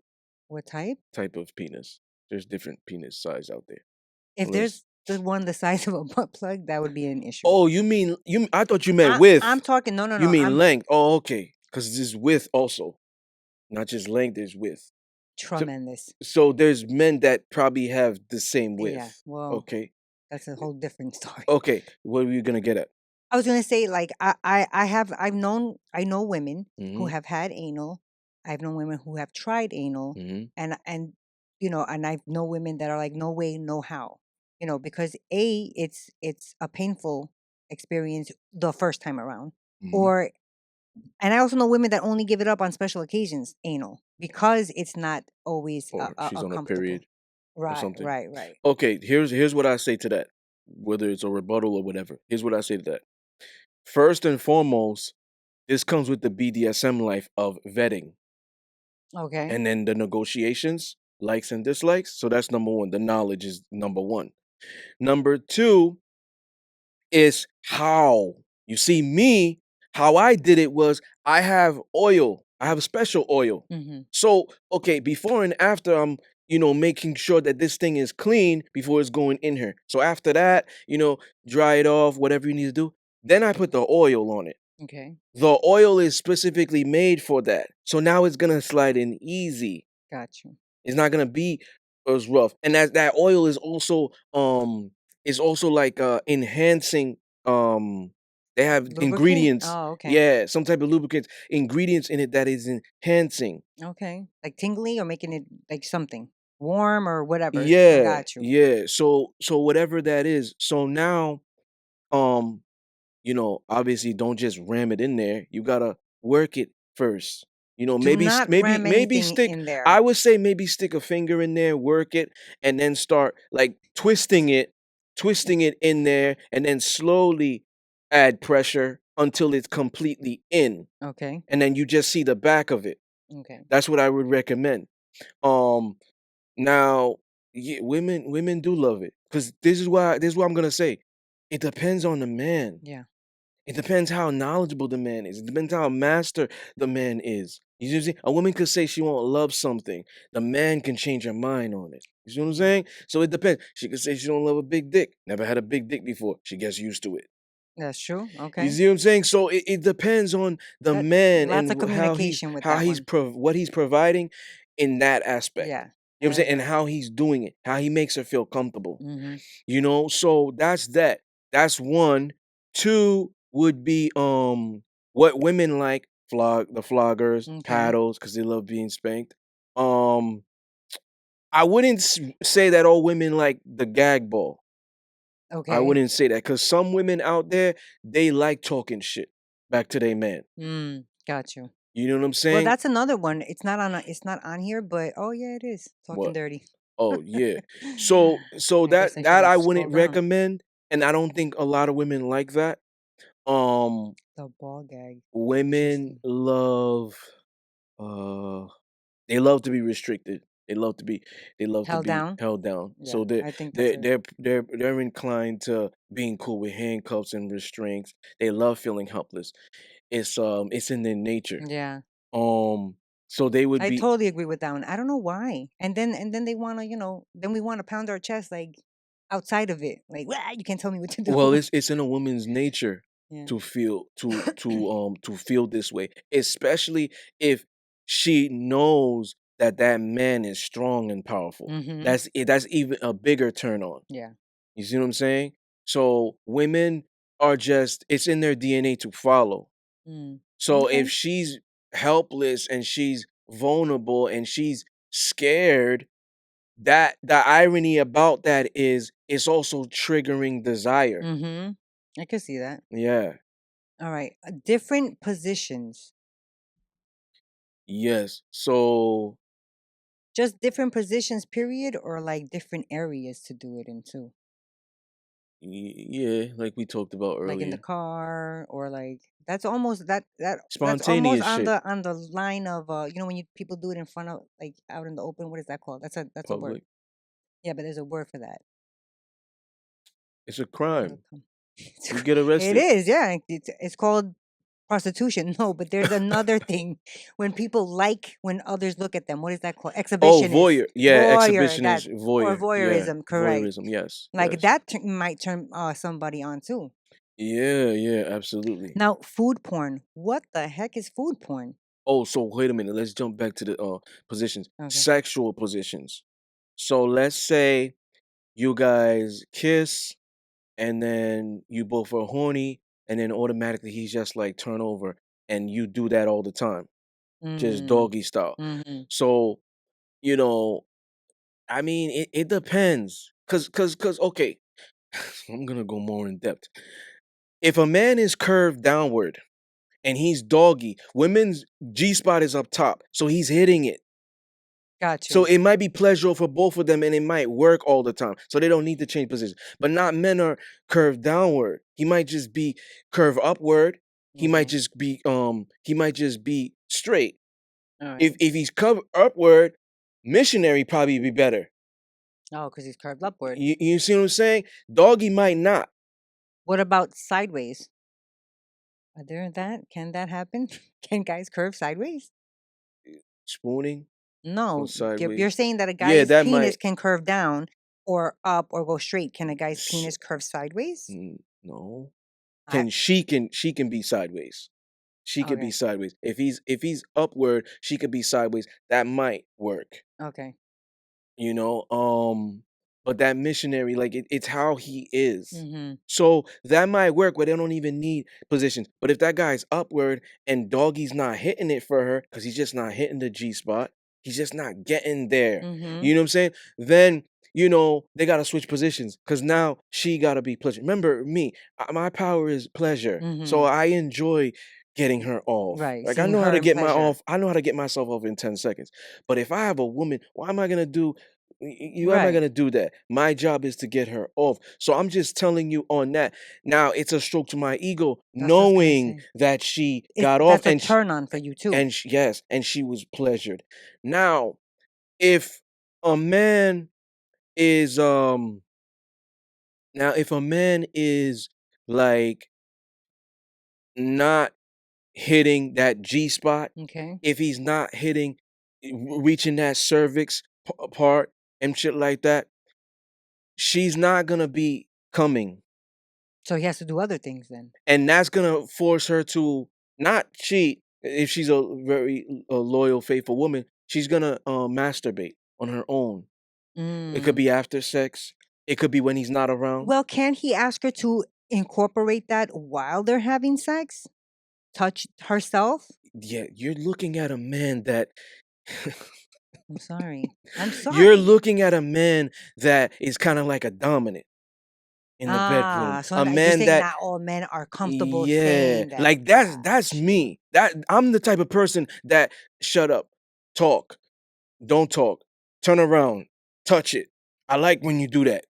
what type? type of penis. There's different penis size out there. If Unless there's the one the size of a butt plug, that would be an issue. Oh, you mean I thought you meant I'm width. talking no, no, You no. mean I'm length. Oh, okay. Because this width also. Not just length, there's width. So, tremendous. so there's men that probably have the same Yeah. width. Well, Okay. that's a whole different story. Okay. What are you gonna get at? I was gonna say, like, I know women who Mm-hmm. have had anal. I've known women who have tried anal, Mm-hmm. and and I've know women that are like, no way, no how, because it's a painful experience the first time around, Mm-hmm. or and I also know women that only give it up on special occasions, anal, because it's not always Or she's a on a comfortable. period or Right, something. right, right. Okay, here's what I say to that. Whether it's a rebuttal or whatever. Here's what I say to that. First and foremost, this comes with the BDSM life of vetting. Okay. And then the negotiations, likes and dislikes. So that's number one. The knowledge is number one. Number two is how. You see, me, how I did it was I have oil. I have a special oil. Mm-hmm. So, okay, before and after, I'm, making sure that this thing is clean before it's going in here. So after that, dry it off, whatever you need to do. Then I put the oil on it. Okay. The oil is specifically made for that. So now it's gonna slide in easy. Got you. It's not gonna be as rough. And that oil is also like enhancing they have Lubricant. ingredients. Oh, okay. Yeah, some type of lubricants, ingredients in it that is enhancing. Okay. Like tingly or making it like something warm or whatever. I Yeah, got you. yeah. So whatever that is. So now um obviously don't just ram it in there. You gotta work it first. Do Maybe not maybe ram maybe anything stick. in I there. would say maybe stick a finger in there, work it, and then start like twisting it in there, and then slowly add pressure until it's completely in, Okay. and then you just see the back of it. Okay. That's what I would recommend. Um, Now, yeah, women do love it because this is what I'm gonna say. It depends on the man. Yeah. It depends how knowledgeable the man is. It depends how master the man is. You see what I'm saying? A woman could say she won't love something. The man can change her mind on it. You see what I'm Mhm. saying? So it depends. She could say she don't love a big dick. Never had a big dick before. She gets used to it. That's true. You Okay. see what I'm saying? So it depends on the That man lots of and communication with that one. what he's providing in that aspect. Yeah. You know I what I'm saying? And agree. how he's doing it, how he makes her feel comfortable. Mhm. You know, so that's that. That's one. Two would be what women like, the floggers, Okay. paddles, because they love being spanked. I wouldn't say that all women like the gag ball. I Okay. wouldn't say that because some women out there, they like talking shit back to their man. Got you. You know what I'm Well, saying? that's another one. It's not on here, but oh yeah, it is. Talking What? dirty. Oh yeah. So I guess I should that have I scrolled wouldn't down. recommend, and I don't think a lot of women like that. Um, The ball gag. women Interesting. love uh they love to be restricted. They love to Held be down. held down. Yeah, So I think that's a they're inclined to being cool with handcuffs and restraints. They love feeling helpless. It's in their nature. yeah. Um so they would I be totally agree with that one. I don't know why. And then they wanna, then we wanna pound our chest like outside of it. Like, "Wah, you can't tell me what to do." well, it's in a woman's nature Yeah. to feel this way, especially if she knows that that man is strong and powerful. Mm-hmm. That's even a bigger turn on. Yeah. You see what I'm saying? So women are just it's in their DNA to follow. Mm. So if Okay. she's helpless and she's vulnerable and she's scared, that the irony about that is it's also triggering desire. Mm-hmm. I could see that. Yeah. All right. Different positions. Yes. So Just different positions, period, or like different areas to do it in too. yeah, like we talked about Like in the earlier. car, or like that's almost Spontaneous shit. on the line of when you people do it in front of, like, out in the open. What is that called? That's a word. Public. Yeah, but there's a word for that. It's a It'll crime. come. You get It arrested. is, yeah. It's called prostitution. No, but there's another thing when people like when others look at them. What is that called? Oh, Exhibitionist, voyeur. Yeah, voyeur, that, exhibitionist, or voyeur. Yeah, voyeurism. Correct. voyeurism. Yes, Like yes. that might turn somebody on too. Yeah, yeah, absolutely. Now, food porn. What the heck is food porn? Oh, so wait a minute. Let's jump back to the positions. Okay. Sexual positions. So let's say you guys kiss and then you both are horny and then automatically he's just like turn over and you do that all the time. Just Mm. doggy style. Mm-hmm. So, you know, I mean, it depends. Cause okay, I'm gonna go more in depth. If a man is curved downward and he's doggy, women's G spot is up top, so he's hitting it. Got So you. it might be pleasurable for both of them and it might work all the time. So they don't need to change position. But not men are curved downward. He might just be curved upward. Okay. He might just be straight. All If right. if he's curved upward, missionary probably be better. Oh, because he's curved upward. You see what I'm saying? Doggy might not. What about sideways? Are there that? Can that happen? Can guys curve sideways? Spooning or No. You're sideways. saying that a Yeah, guy's that might penis can curve down or up or go straight. Can a guy's penis curve sideways? no. I She can be sideways. She could be Okay. sideways. If he's upward, she could be sideways. That might work. Okay. You know, but that missionary, like it's how he is. Mm-hmm. So that might work where they don't even need positions. But if that guy's upward and doggy's not hitting it for her, because he's just not hitting the G spot, he's just not getting there. Mm-hmm. You know what I'm saying? Then they gotta switch positions because now she gotta be pleasure. Remember me, my power is pleasure. So Mm-hmm. I enjoy getting her off. Right. Like I Seeing know how her to in get my pleasure. off. I know how to get myself off in 10 seconds. But if I have a woman, why am I gonna do you am I Right. gonna do that? My job is to get her off. So I'm just telling you on that. Now it's a stroke to my ego That's what I was gonna knowing say. that she got off That's a turn on for you too. yes, and she was pleasured. Now, if a man is Now, if a man is like not hitting that G spot, Okay. if he's not hitting, reaching that cervix part and shit like that, she's not gonna be coming. So he has to do other things then. And that's gonna force her to not cheat. If she's a very loyal, faithful woman, she's gonna masturbate on her own. It could Mm. be after sex. It could be when he's not around. Well, can't he ask her to incorporate that while they're having sex? Touch herself? Yeah, you're looking at a man that I'm sorry. I'm you're sorry. looking at a man that is kind of like a dominant in the bedroom. So A you're man saying that not all men are comfortable yeah, saying that. like that's me. That I'm the type of person that shut up, talk, don't talk, turn around, touch it. I like when you do that.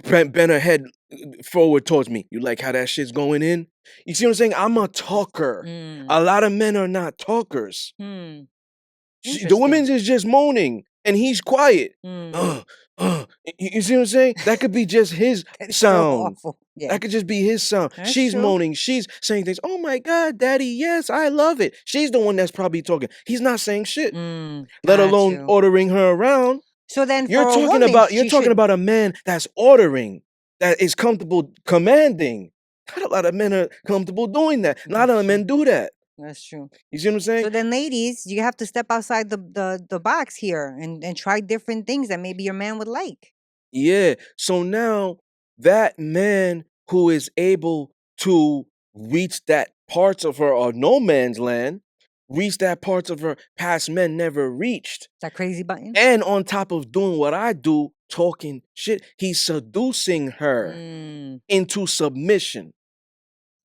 Bend her head forward towards me. You like how that shit's going in? You see what I'm saying? I'm a talker. Mm. A lot of men are not talkers. Hmm. The Interesting. woman is just moaning and he's quiet. Mm. You see what I'm saying? That could be just his That's so sound. awful. Yeah. That could just be his sound. That's She's true. moaning. She's saying things. Oh my God, daddy, yes, I love it. She's the one that's probably talking. He's not saying shit, let Got alone you. ordering her around. So then You're for a talking woman, about she should... a man that's ordering, that is comfortable commanding. Not a lot of men are comfortable doing that. Not a lot of men do that. That's true. You see what I'm saying? So then, ladies, you have to step outside the box here and try different things that maybe your man would like. Yeah. So now that man who is able to reach that parts of her or no man's land, reach that parts of her past men never reached. That crazy button. And on top of doing what I do, talking shit, he's seducing her into submission.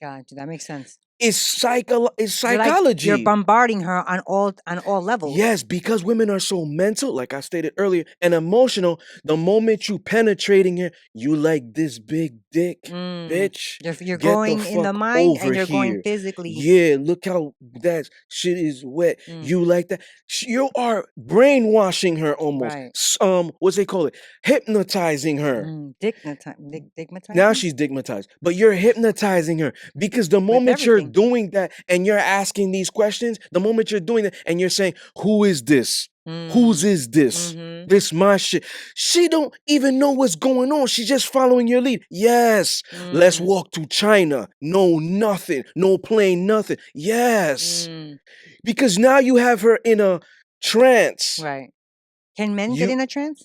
Gotcha. That makes sense. It's psychology. You're bombarding her on all levels. Yes, because women are so mental, like I stated earlier, and emotional. The moment you penetrating her, you like this big dick, bitch. You're Get going the in the fuck mind over and you're going here. physically. Yeah, look how that shit is wet. You like that? You are brainwashing her almost. Right. What's they call it? Hypnotizing her. Digmatizing? Now she's digmatized, but you're hypnotizing her because the moment you're doing that and you're asking these questions, the moment you're doing that and you're saying, "Who is this? Whose is this? This my shit." She don't even know what's going on. She's just following your lead. Yes, let's walk to China. No, nothing. No plane, nothing. Yes, because now you have her in a trance. Right. Can men get in a trance?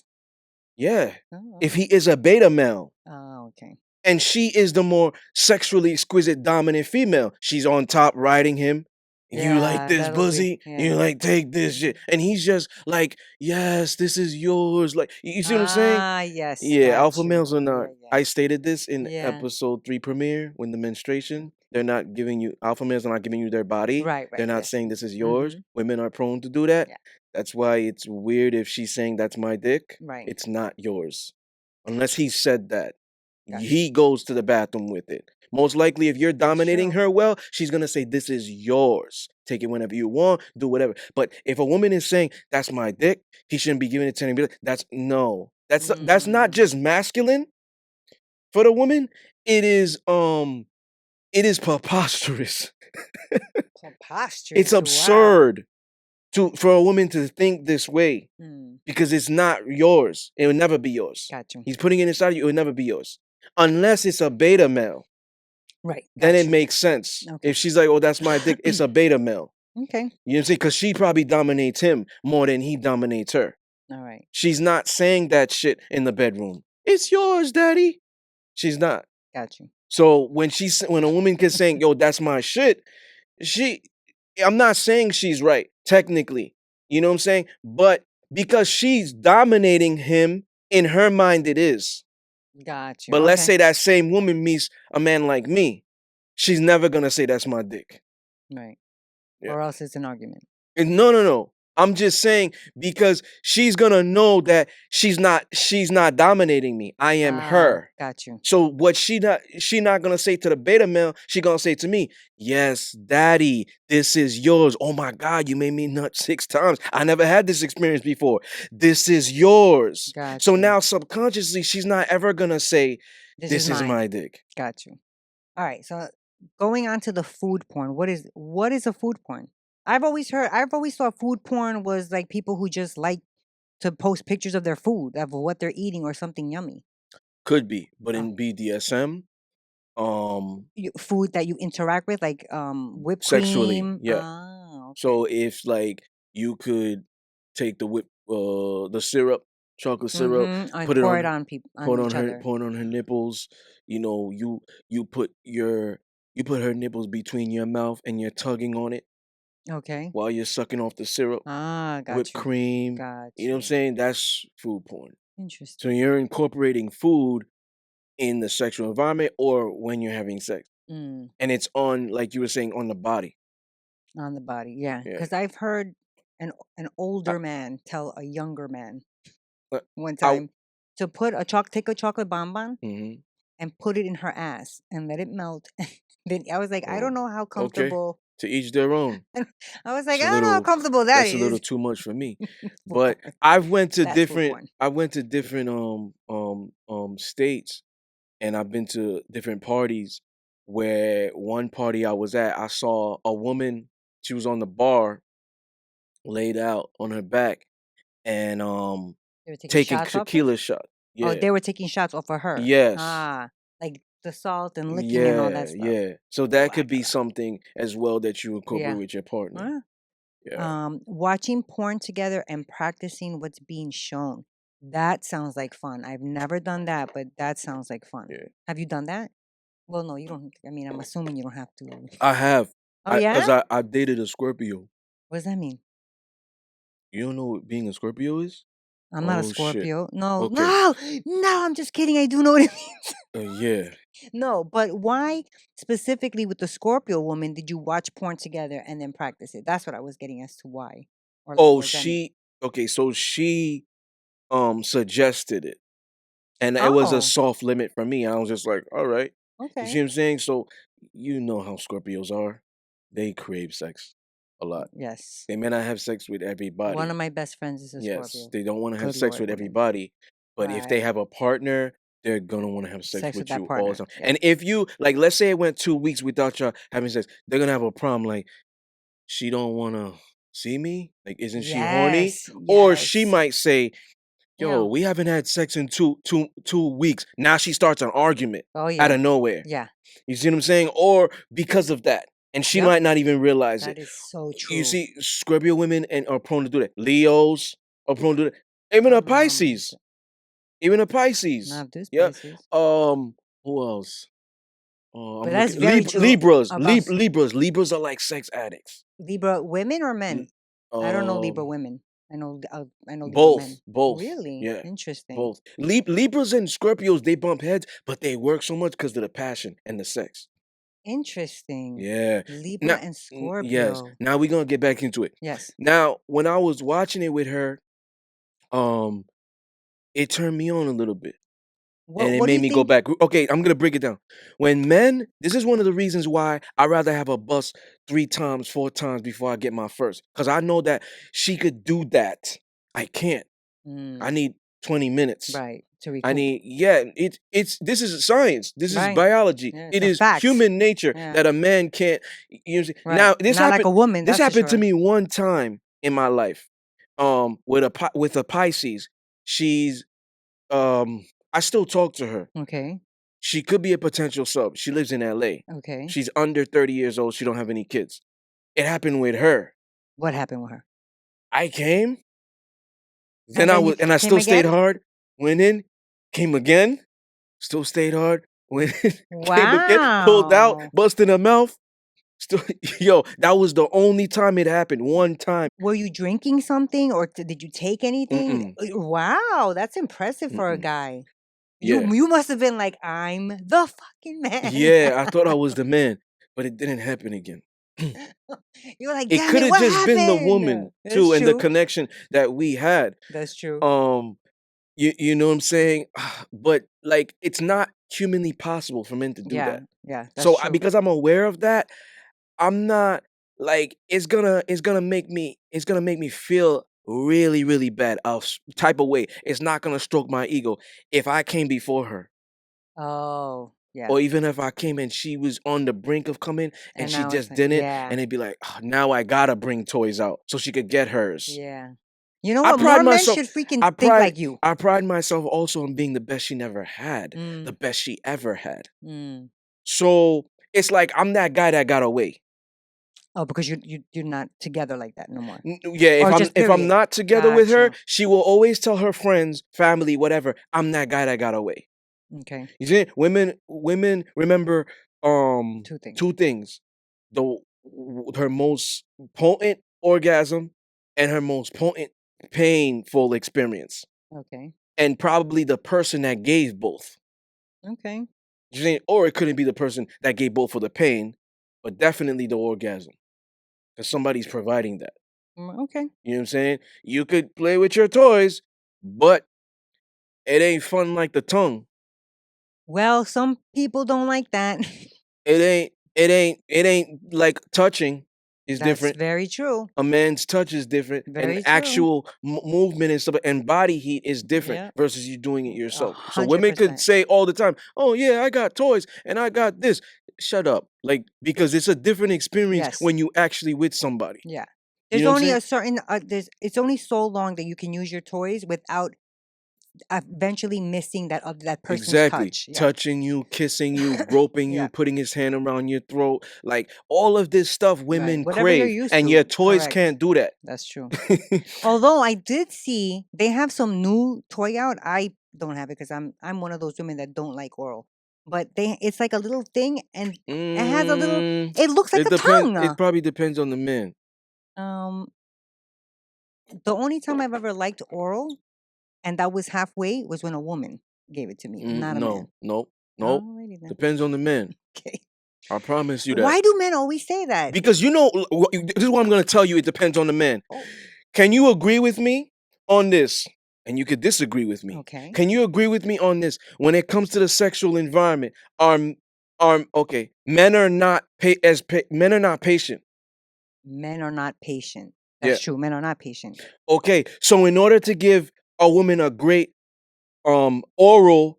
Yeah. Oh, if he is a beta male. Oh, okay. And she is the more sexually exquisite, dominant female. She's on top riding him. You like this pussy? You like take this shit. And he's just like, yes, this is yours. Like, you see what I'm saying? Ah, yes. Yeah, got alpha you. males are not. Yeah. I stated this in Yeah. episode 3 premiere when the menstruation. They're not giving you, alpha males are not giving you their body. Right. They're not saying this is yours. Women are prone to do that. Yeah. That's why it's weird if she's saying that's my dick. Right. It's not yours. Unless he said that. Gotcha. He goes to the bathroom with it. Most likely, if you're dominating her well, she's going to say, this is yours. Take it whenever you want, do whatever. But if a woman is saying, that's my dick, he shouldn't be giving it to anybody. That's no. That's not just masculine for the woman. It is preposterous. Preposterous. It's absurd for a woman to think this way Wow. because it's not yours. It will never be yours. Gotcha. He's putting it inside of you. It will never be yours. Unless it's a beta male. Right. Then it makes sense. Okay. If she's like, oh, that's my dick, it's a beta male. Okay. You know what I'm saying? Because she probably dominates him more than he dominates her. All right. She's not saying that shit in the bedroom. It's yours, daddy. She's not. Got you. So when a woman is saying, yo, that's my shit, I'm not saying she's right, technically. You know what I'm saying? But because she's dominating him, in her mind it is. Got you. But let's say that same woman meets a man like me. She's never going to say that's my dick. Right. Yeah. Or else it's an argument. No. I'm just saying because she's gonna know that she's not dominating me. I am her. Got you. So what she not gonna say to the beta male, she gonna say to me, yes, daddy, this is yours. Oh my God, you made me nut 6 times. I never had this experience before. This is yours. Got So you. now subconsciously, she's not ever gonna say, this is mine. my dick. Got you. All right. So going on to the food porn. What is a food porn? I've always thought food porn was like people who just like to post pictures of their food, of what they're eating or something yummy. Could be, but Oh. in BDSM, Food that you interact with, like whipped sexually, cream. yeah. Okay. So if like you could take the syrup, chocolate syrup, And put it pour on it on people, pour on it on each her other. pour it on her nipples. You know, you put her nipples between your mouth and you're tugging on it Okay. while you're sucking off the syrup, Got whipped you. cream. Got You know what I'm you. saying? That's food porn. So Interesting. you're incorporating food in the sexual environment or when you're having sex. And it's on, like you were saying, on the body. On the body, yeah. Yeah. Because I've heard an older man tell a younger man Uh, one I- time to take a chocolate bonbon Mhm. and put it in her ass and let it melt. Then I was like, I don't Oh, know how okay. comfortable. To each their own. I was like, It's I don't know how comfortable that That's a little is. too much for me. Food But porn. I've went to That's food different states, and I've been to different parties where one party I was at, I saw a woman, she was on the bar, laid out on her back, and They were taking taking shots off her? tequila shot. Oh, Yeah. they were taking shots off of her. Yes. Like the salt and licking and all that stuff. Yeah. So that could be Guacala. something as well that you incorporate Yeah. with your partner. Yeah. Watching porn together and practicing what's being shown. That sounds like fun. I've never done that, but that sounds like fun. Yeah. Have you done that? Well, no, you don't. I mean, I'm assuming you don't have to. I have. Oh, yeah? Because I dated a Scorpio. What does that mean? You don't know what being a Scorpio is? I'm not a Oh, shit. Scorpio. No, Okay. no, I'm just kidding. I do know what it means. Yeah. No, but why specifically with the Scorpio woman did you watch porn together and then practice it? That's what I was getting as to why. Or like, Oh, what does that mean? so she suggested it. And it was a Oh, soft limit for me. I was just like, all right. You see okay. what I'm saying? So you know how Scorpios are. They crave sex a lot. Yes. They may not have sex with everybody. One of my best friends is a Yes, Scorpio. they don't want to have Good sex Lord, with women. everybody. But if they Right. have a partner, they're gonna want to have sex Sex with with that you all the partner. time. Yeah. And if you like, let's say it went 2 weeks without y'all having sex, they're gonna have a problem. Like, she don't want to see me. Like, isn't she horny? Yes. Or she Yes. might say, You yo, know. we haven't had sex in two weeks. Now she starts an argument Oh, out yeah. of nowhere. Yeah. You see what I'm saying? Or because of that. And she Yep. might not even realize That it. is so true. You see, Scorpio women are prone to do that. Leos are prone to do that. Even a Pisces. Even a Pisces. Not this Yeah. Pisces. Who else? But that's very true about Libras are like sex addicts. Libra women or men? I don't know Libra women. I know Libra men. Both. Really? Yeah. Interesting. Both. Libras and Scorpios, they bump heads, but they work so much because of the passion and the sex. Interesting. Yeah. Libra and Scorpio. Yes. Now we're gonna get back into it. Yes. Now, when I was watching it with her, it turned me on a little bit. And it made me go back. Okay, I'm gonna break it down. When men, this is one of the reasons why I'd rather have a bust 3 times, 4 times before I get my first. Because I know that she could do that. I can't. I need 20 minutes. Right. To recoup. I need, this is science. This is biology. Yeah, it is facts. human nature that a man can't use. Right. Now, this Not happened, like a woman. this that's for happened to sure. me one time in my life. With a Pisces. She's I still talk to her. Okay. She could be a potential sub. She lives in LA. Okay. She's under 30 years old. She don't have any kids. It happened with her. What happened with her? I came. And Then I still stayed hard. Went in, came again, still stayed hard. Went in, came again, pulled out, busted her mouth. Still, yo, that was the only time it happened. One time. Were you drinking something or did you take anything? Wow, that's impressive for a guy. Yeah. You must have been like, I'm the fucking man. Yeah, I thought I was the man, but it didn't happen again. You're like, It damn could it, have what just been the happened? woman That's too, and the true. connection that we had. That's true. You know what I'm saying? But like, it's not humanly possible for men to do Yeah, that. yeah, that's So true. because I'm aware of that, I'm not like it's gonna make me feel really really bad type of way. It's not gonna stroke my ego if I came before her, Oh, yeah. or even if I came and she was on the brink of coming and And she now it's just like, didn't, yeah, and it'd be like, "Ah, now I gotta bring toys out so she could get hers." yeah. You know I what? pride More men myself. should freaking I think pride. like you. I pride myself also on being the best she never had, the Mm, best she ever had. mm. So it's like I'm that guy that got away. Oh, because you're not together like that no more. Yeah, if Or I'm just if I'm period. not together with her, Gotcha. she will always tell her friends, family, whatever, I'm that guy that got away. Okay. You see, women remember Two things. two things: the her most potent orgasm and her most potent painful experience, Okay. and probably the person that gave both. Okay. You see, or it couldn't be the person that gave both for the pain, but definitely the orgasm, because somebody's providing that. Okay. You know what I'm saying? You could play with your toys, but it ain't fun like the tongue. Well, some people don't like that. It ain't like touching is That's different. very true. A man's touch is different, and Very true. actual movement and stuff and body heat is different Yeah. versus you doing it A yourself. So hundred women could percent. say all the time, "Oh yeah, I got toys and I got this." Shut up, like, because it's a different experience Yes. when you actually with somebody. Yeah. You There's know what I'm only saying? a certain it's only so long that you can use your toys without eventually missing that person's Exactly. touch. Yeah. Touching you, kissing you, groping Yeah. you, putting his hand around your throat. Like all of this stuff Right. women Whatever you're crave, used and your to. toys Correct. can't do that. That's true. Although I did see they have some new toy out. I don't have it because I'm one of those women that don't like oral. But it's like a little thing and it has a little it looks like It a depends. tongue. It probably depends on the man. Um the only time I've ever liked oral and that was halfway was when a woman gave it to me, not a man. No, nope, nope. Alrighty then. Depends on the man. Okay. I promise you that. Why do men always say that? Because this is what I'm gonna tell you. It depends on the man. Oh, Can you agree with me on this? And you could disagree with me. okay. Can you agree with me on this? When it comes to the sexual environment, okay, men are not men are not patient. Men are not patient. Yeah. That's true. Men are not patient. Okay. So in order to give a woman a great oral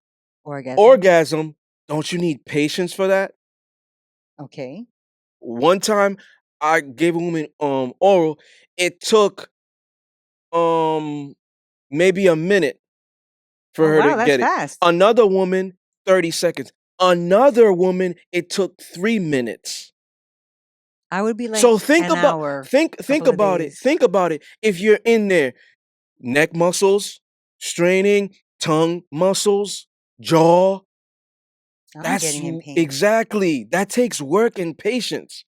orgasm, don't you need patience for that? Okay. One time I gave a woman oral, it took maybe a minute for Oh her to wow, that's get it. fast. Another woman, 30 seconds. Another woman, it took 3 minutes. I would be like So think an about hour. think couple of about it. days. Think about it. If you're in there, neck muscles, straining, tongue muscles, jaw, I'm that's getting in pain. exactly. That takes work and patience.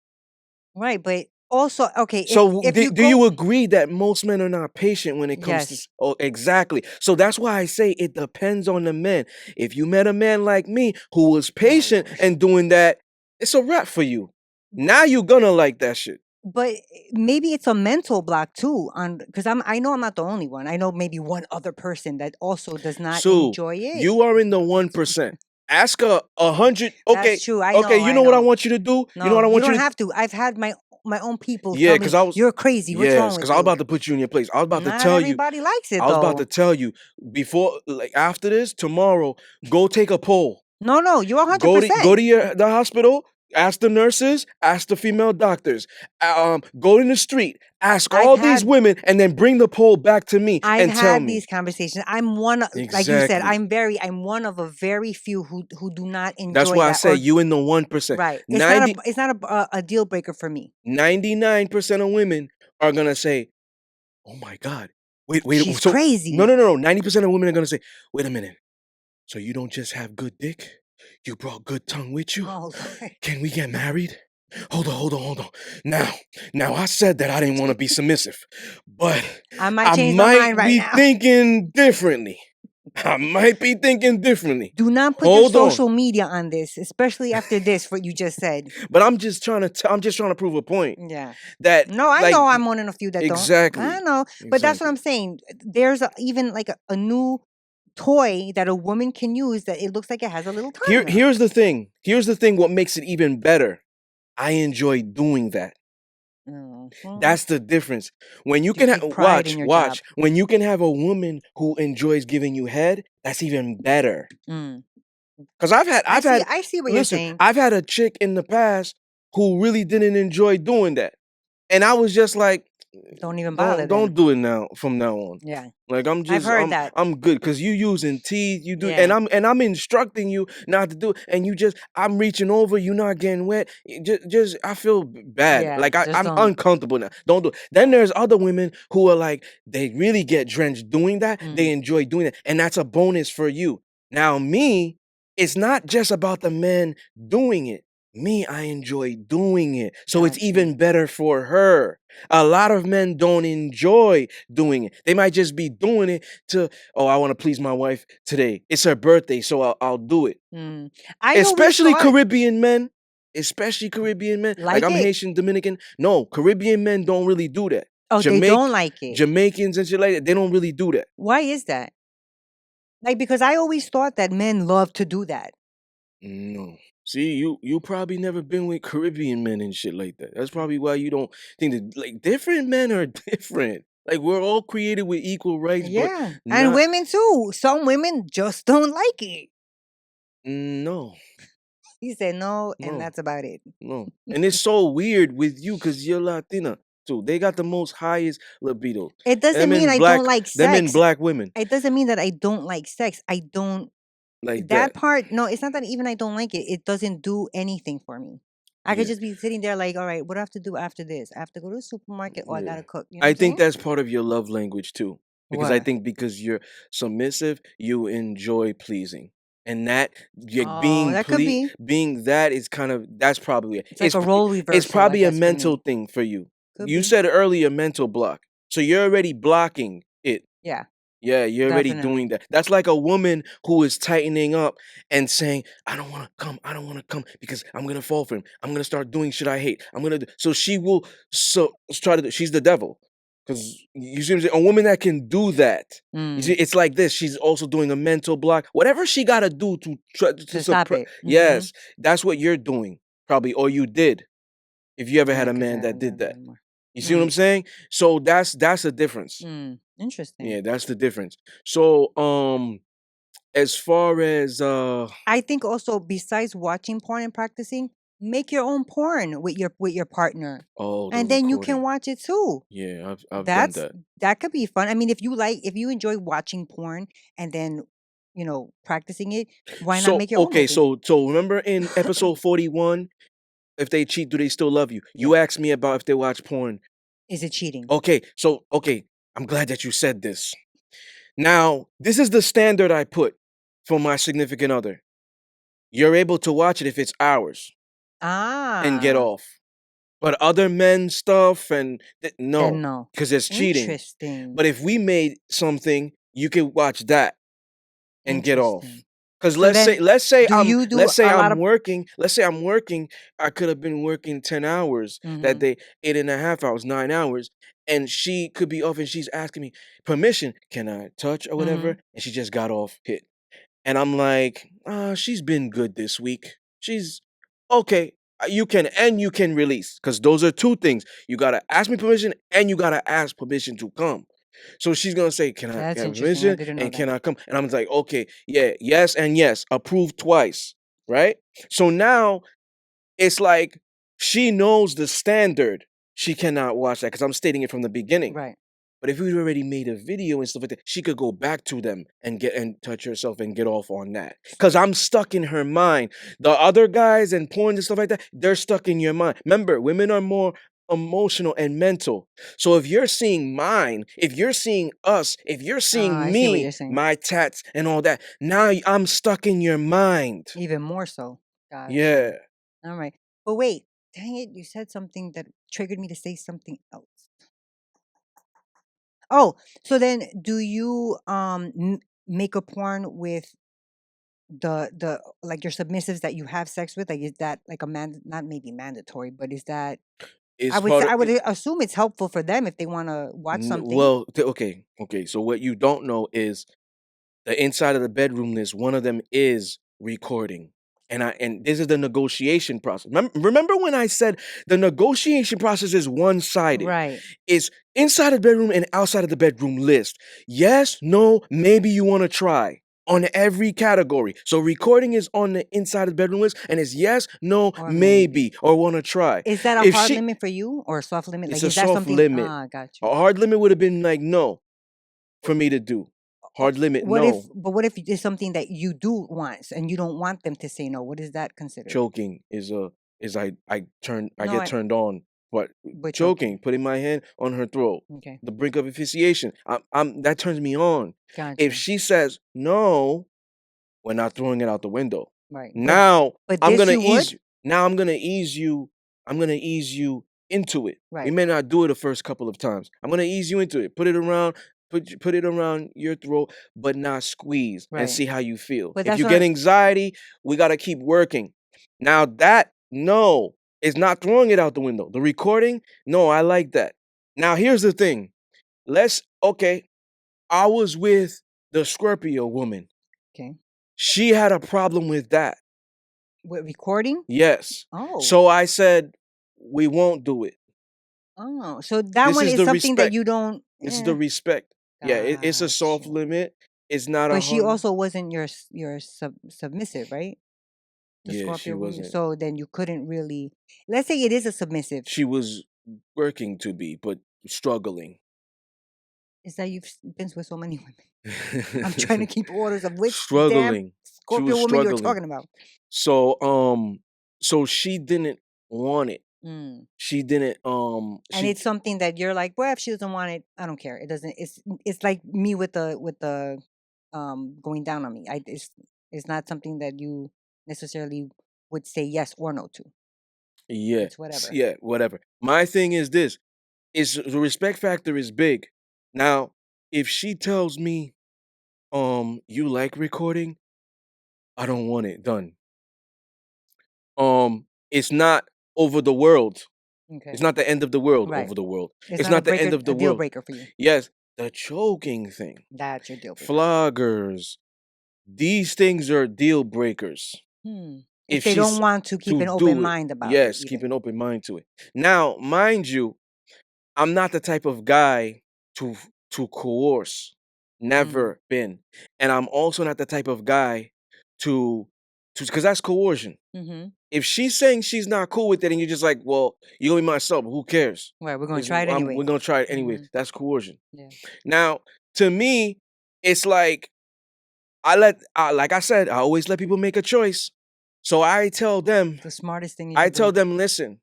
Right, but also okay, So if you do go you agree that most men are not patient when it comes to Yes. oh, exactly. So that's why I say it depends on the man. If you met a man like me who was patient Lord. and doing that, it's a wrap for you. Now you're gonna like that shit. But maybe it's a mental block too on because I know I'm not the only one. I know maybe one other person that also does not Sue, enjoy it. you are in the 1%. Ask 100. Okay, That's true. I okay. know. You I know what I know. want you to do? You know No, what I you want you don't to have to. I've had my own people yeah, tell because me I was you're crazy. What's wrong because with I was you? about to put you in your place. I was about to Not tell you. everybody likes it I was about to though. tell you before, like after this, tomorrow, go take a poll. No, you're 100%. Go to the hospital. Ask the nurses. Ask the female doctors. Go in the street. Ask all these women, and then bring the poll back to me I've and tell had me. these conversations. I'm one, like you said, I'm one of a very few who do not enjoy That's why I that. say you in the 1%. Right. 90, It's not a deal breaker for me. 99% of women are gonna say, "Oh my God, wait, She's so crazy. no, 90% of women are gonna say, "Wait a minute, so you don't just have good dick, you brought good tongue with you? Oh, Lord. Can we get married?" Hold on. Now I said that I didn't want to be submissive, but I might change my mind right be now. thinking differently. I might be thinking differently. Do not put your Hold on. social media on this, especially after this, what you just said. But I'm just trying to prove a point Yeah. that No, I like know I'm one in a few that don't. I exactly. know. But that's what I'm Exactly. saying. There's even like a new toy that a woman can use that it looks like it has a little timer. Here's the thing. Here's the thing. What makes it even better? I enjoy doing that. That's the difference. When you You can take pride in your job. when you can have a woman who enjoys giving you head, that's even better. Mm. Cause I've had I see what you're saying. I've had a chick in the past who really didn't enjoy doing that. And I was just like, Don't even bother don't them. do it now from now on. Yeah. Like I've heard that. I'm good because you using teeth, you do, Yeah. and I'm instructing you not to do it, and you just I'm reaching over, you not getting wet. Just I feel bad, Yeah, like just I'm don't. uncomfortable now. Don't do it. Then there's other women who are like they really get drenched doing that. They Mm. enjoy doing it, and that's a bonus for you. Now me, it's not just about the men doing it. Me, I enjoy doing it, so it's Got you. even better for her. A lot of men don't enjoy doing it. They might just be doing it to, oh, I want to please my wife today. It's her birthday, so I'll do it. Mm. I always Especially thought Caribbean men. Especially Caribbean men. Like like I'm it. Haitian, Dominican. No, Caribbean men don't really do that. Oh, they don't like it. Jamaicans and shit like that, they don't really do that. Why is that? Like, because I always thought that men love to do that. No. See, you probably never been with Caribbean men and shit like that. That's probably why you don't think that like different men are different. Like we're all created with equal rights, but Yeah. And not women too. Some women just don't like it. no, He said no, and no, that's about it. no. And it's so weird with you because you're Latina too. They got the most highest libido. It doesn't mean I don't like Them and sex. black women. It doesn't mean that I don't like sex. I don't Like that that. part. No, it's not that even I don't like it. It doesn't do anything for me. I could Yeah. just be sitting there like, all right, what do I have to do after this? I have to go to the supermarket or I Yeah. gotta cook. You know what I I'm think saying? that's part of your love language too. Because I What? think because you're submissive, you enjoy pleasing. And that Oh, that could be. being that is kind of that's probably it. It's like a role It's reversal, I probably a guess, for mental me. thing for you. Could You be. said earlier mental block. So you're already blocking it. Yeah, Yeah, you're already definitely. doing that. That's like a woman who is tightening up and saying, I don't want to come. I don't want to come because I'm going to fall for him. I'm going to start doing shit I hate. I'm going to so she will try to she's the devil. Cuz you see what I'm saying? A woman that can do that. You see Mm, it's like this, she's also doing a mental block. Whatever she got to do to try to to stop suppress. it. Yes, that's what you're doing probably or you did if you ever Yeah, had a because I man that haven't did done that that. anymore. You see what I'm Mm, saying? So that's the difference. interesting. Yeah, that's the difference. So as far as I think also besides watching porn and practicing, make your own porn with your partner, oh, the and then you can recording. watch it too. Yeah, I've done That's that. that could be fun. I mean, if you enjoy watching porn and then practicing it, why not So make your own okay, movie? so remember in episode 41, if they cheat, do they still love you? Yeah. You asked me about if they watch porn. Is it cheating? Okay, so okay, I'm glad that you said this. Now, this is the standard I put for my significant other. You're able to watch it if it's ours and get Ah, off. But other men stuff and then no, no. because it's cheating. Interesting. But if we made something, you can watch that and get off. Interesting. Because So then, do you do a lot of? let's say I'm working, I could have been working 10 hours that Mhm. day, 8.5 hours, 9 hours, and she could be off and she's asking me permission, can I touch or whatever? Mhm. And she just got off hit. And I'm like, she's been good this week. She's okay. You can release because those are two things. You gotta ask me permission and you gotta ask permission to come. So she's gonna say, "Can I That's have interesting. I permission didn't know and that. can I come?" And I'm like, "Okay, yeah, yes and yes, approved twice, right?" So now it's like she knows the standard. She cannot watch that because I'm stating it from the beginning. Right. But if we already made a video and stuff like that, she could go back to them and get and touch herself and get off on that. Cause I'm stuck in her mind. The other guys and porn and stuff like that, they're stuck in your mind. Remember, women are more emotional and mental. So if you're seeing mine, if you're seeing us, if you're seeing I see what me, you're saying. my tats and all that, now I'm stuck in your mind. Even more so. Yeah. Gotcha. All right. But wait, dang it, you said something that triggered me to say something else. Oh, so then do you makeup porn with the like your submissives that you have sex with? Like, is that like a not maybe mandatory, but is that It's part I of would it. assume it's helpful for them if they want to watch something. Well, okay. So what you don't know is the inside of the bedroom list. One of them is recording, and this is the negotiation process. Remember when I said the negotiation process is one sided? Right. It's inside of the bedroom and outside of the bedroom list. Yes, no, maybe you want to try on every category. So recording is on the inside of the bedroom list, and it's yes, no, Or maybe. maybe, or want to try. Is that a If hard she, limit for you or a soft limit? it's Like, a is that soft something? limit. Ah, got A you. hard limit would have been like no for me to do. Hard limit, no. What if it's something that you do want and you don't want them to say no? What is that considered? Choking is I No, get turned on, but with choking, putting my hand on her throat, Okay, the brink of asphyxiation, I'm that turns me on. got If you. she says no, we're not throwing it out the window. Right. Now But I'm this gonna you would? ease. Now I'm gonna ease you. I'm gonna ease you into it. We Right. may not do it the first couple of times. I'm gonna ease you into it. Put it around. Put it around your throat, but not squeeze, and Right. see how you feel. But If that's you what get anxiety, we gotta keep working. Now that no is not throwing it out the window. The recording, no, I like that. Now here's the thing. Okay. I was with the Scorpio woman. Okay. She had a problem with that. With recording? Yes. Oh. So I said, we won't do it. Oh, so that This one is is the something that respect. you don't. This is the respect. Yeah, it's a soft Gotcha. limit. It's not a But she hard. also wasn't your submissive, right? The Yeah, she Scorpio woman. wasn't. So then you couldn't really. Let's say it is a submissive. She was working to be, but struggling. Is that you've been with so many women? I'm trying to keep orders of which damn Struggling. She Scorpio was woman you're struggling. talking about. So she didn't want it. Mm. She didn't And it's something that you're like, well, if she doesn't want it, I don't care. It doesn't. It's like me with the going down on me. It's not something that you necessarily would say yes or no to. Yeah. It's whatever. Yeah, whatever. My thing is this. Is the respect factor is big. Now, if she tells me, you like recording, I don't want it done. It's not over the world. Okay. It's not the end of the world. Right. Over the world. It's not the end of the a deal world. breaker for you. Yes, the choking thing. That's your deal breaker. Floggers. These things are deal breakers. If they don't want to keep an open mind about it. Yes, keep an open mind to it. Now, mind you, I'm not the type of guy to coerce. Never been. And I'm also not the type of guy to because that's coercion. If she's saying she's not cool with it and you're just like, well, you owe me my sub, who cares? Right, we're gonna try it anyway. We're gonna try it anyway. That's coercion. Yeah. Now, to me, it's like like I said, I always let people make a choice. So I tell them the smartest thing I tell them, listen,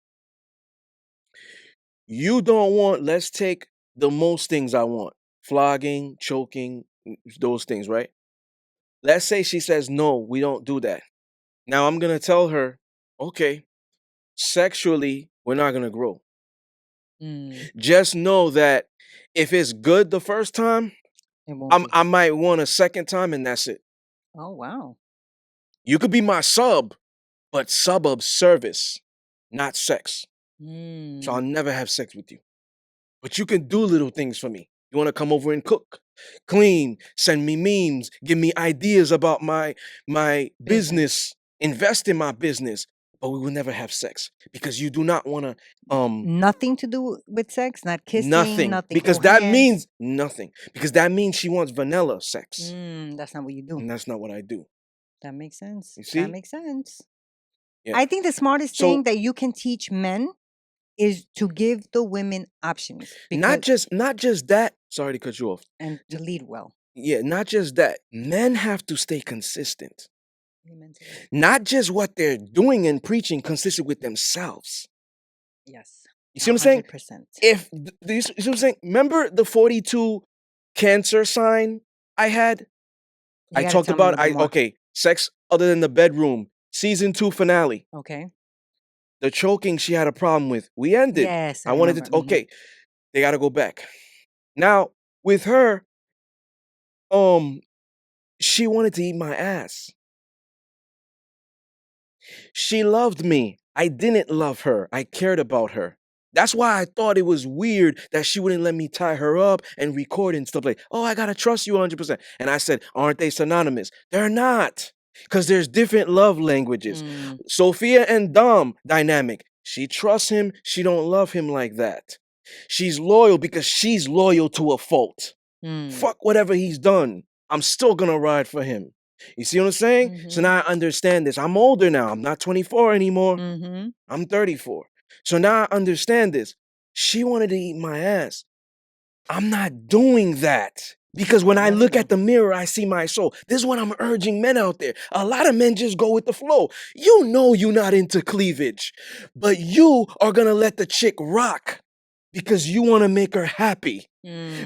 you don't want, let's take the most things I want. Flogging, choking, those things, right? Let's say she says, no, we don't do that. Now I'm going to tell her, okay, sexually, we're not going to grow. Just know that if it's good the first time, I might want a second time and that's it. Oh, wow. You could be my sub, but sub of service, not sex. So I'll never have sex with you. But you can do little things for me. You want to come over and cook, clean, send me memes, give me ideas about my business, invest in my business. But we will never have sex because you do not want to nothing to do with sex, not kissing, nothing. Because that means nothing. Because that means she wants vanilla sex. That's not what you do. And that's not what I do. That makes sense. You see? That makes sense. Yeah. I think the smartest thing that you can teach men is to give the women options. Not just that. Sorry to cut you off. And to lead well. Yeah, not just that. Men have to stay consistent. Not just what they're doing and preaching, consistent with themselves. Yes. You see what I'm saying? 100%. You see what I'm saying? Remember the 42 Cancer sign I had? I talked about sex other than the bedroom, season 2 finale. Okay. The choking she had a problem with. We ended. Yes. I wanted to they gotta go back. Now, with her, She wanted to eat my ass. She loved me. I didn't love her. I cared about her. That's why I thought it was weird that she wouldn't let me tie her up and record and stuff like, oh, I gotta trust you 100%. And I said, aren't they synonymous? They're not. Because there's different love languages. Sophia and Dom dynamic. She trusts him. She don't love him like that. She's loyal because she's loyal to a fault. Fuck whatever he's done. I'm still gonna ride for him. You see what I'm saying? So now I understand this. I'm older now. I'm not 24 anymore. I'm 34. So now I understand this. She wanted to eat my ass. I'm not doing that. Because when I look at the mirror, I see my soul. This is what I'm urging men out there. A lot of men just go with the flow. You know you're not into cleavage, but you are going to let the chick rock because you want to make her happy.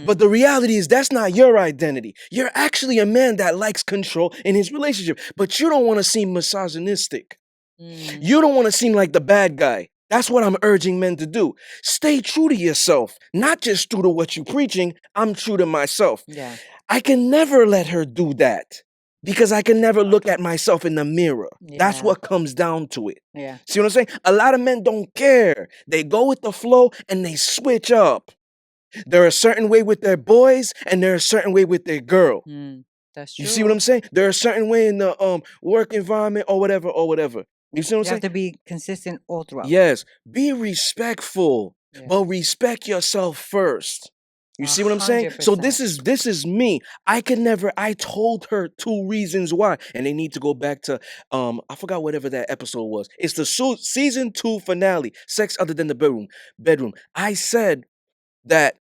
But the reality is that's not your identity. You're actually a man that likes control in his relationship, but you don't want to seem misogynistic. You don't want to seem like the bad guy. That's what I'm urging men to do. Stay true to yourself, not just true to what you're preaching. I'm true to myself. Yeah. I can never let her do that because I can never look at myself in the mirror. That's Yeah. what comes down to it. Yeah. See what I'm saying? A lot of men don't care. They go with the flow and they switch up. They're a certain way with their boys and they're a certain way with their girl. That's true. You see what I'm saying? They're a certain way in the work environment or whatever or whatever. You see what I'm You saying? have to be consistent all throughout. Yes, be respectful, Yeah. but respect yourself first. You see what I'm saying? So 100%. this is me. I told her 2 reasons why. And they need to go back to I forgot whatever that episode was. It's the season 2 finale, Sex Other Than the Bedroom. I said that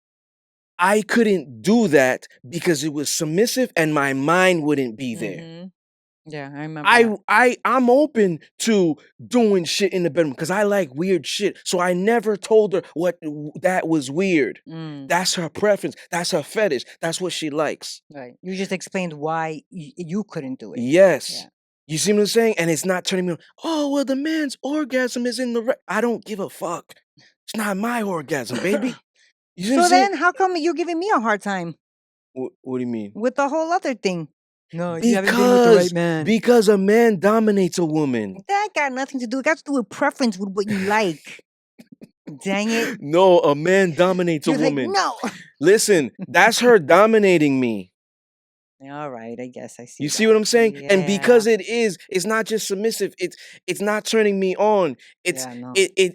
I couldn't do that because it was submissive and my mind wouldn't be there. Yeah, I remember that. I'm open to doing shit in the bedroom because I like weird shit. So I never told her that was weird. That's her preference. That's her fetish. That's what she likes. Right. You just explained why you couldn't do it. Yes. Yeah. You see what I'm saying? And it's not turning me on. Oh, well, the man's orgasm is in the I don't give a fuck. It's not my orgasm, baby. You see what So I'm saying? then how come you're giving me a hard time What do you mean? with the whole other thing? No, you haven't been with the right man. Because a man dominates a woman. That got nothing to do. It got to do with preference with what you like. Dang it. No, a man dominates a You're like, woman. no. Listen, that's her dominating me. All right, I guess I see. You see what I'm saying? Yeah. And because it's not just submissive, it's not turning me on. It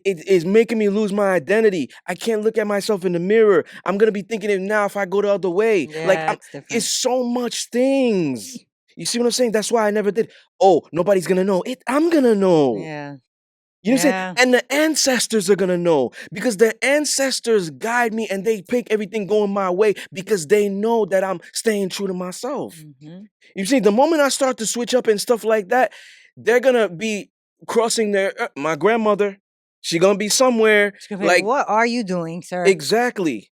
is making me lose my identity. I can't look at myself in the mirror. I'm gonna be thinking it now if I go the other way. Yeah, it's different. It's so much things. You see what I'm saying? That's why I never did. Oh, nobody's gonna know. I'm gonna know. Yeah. You know what I'm saying? And the ancestors are gonna know because the ancestors guide me and they make everything going my way because they know that I'm staying true to myself. You see, the moment I start to switch up and stuff like that, they're gonna be crossing their my grandmother. She gonna be somewhere. She's gonna be like, what are you doing, sir? Exactly.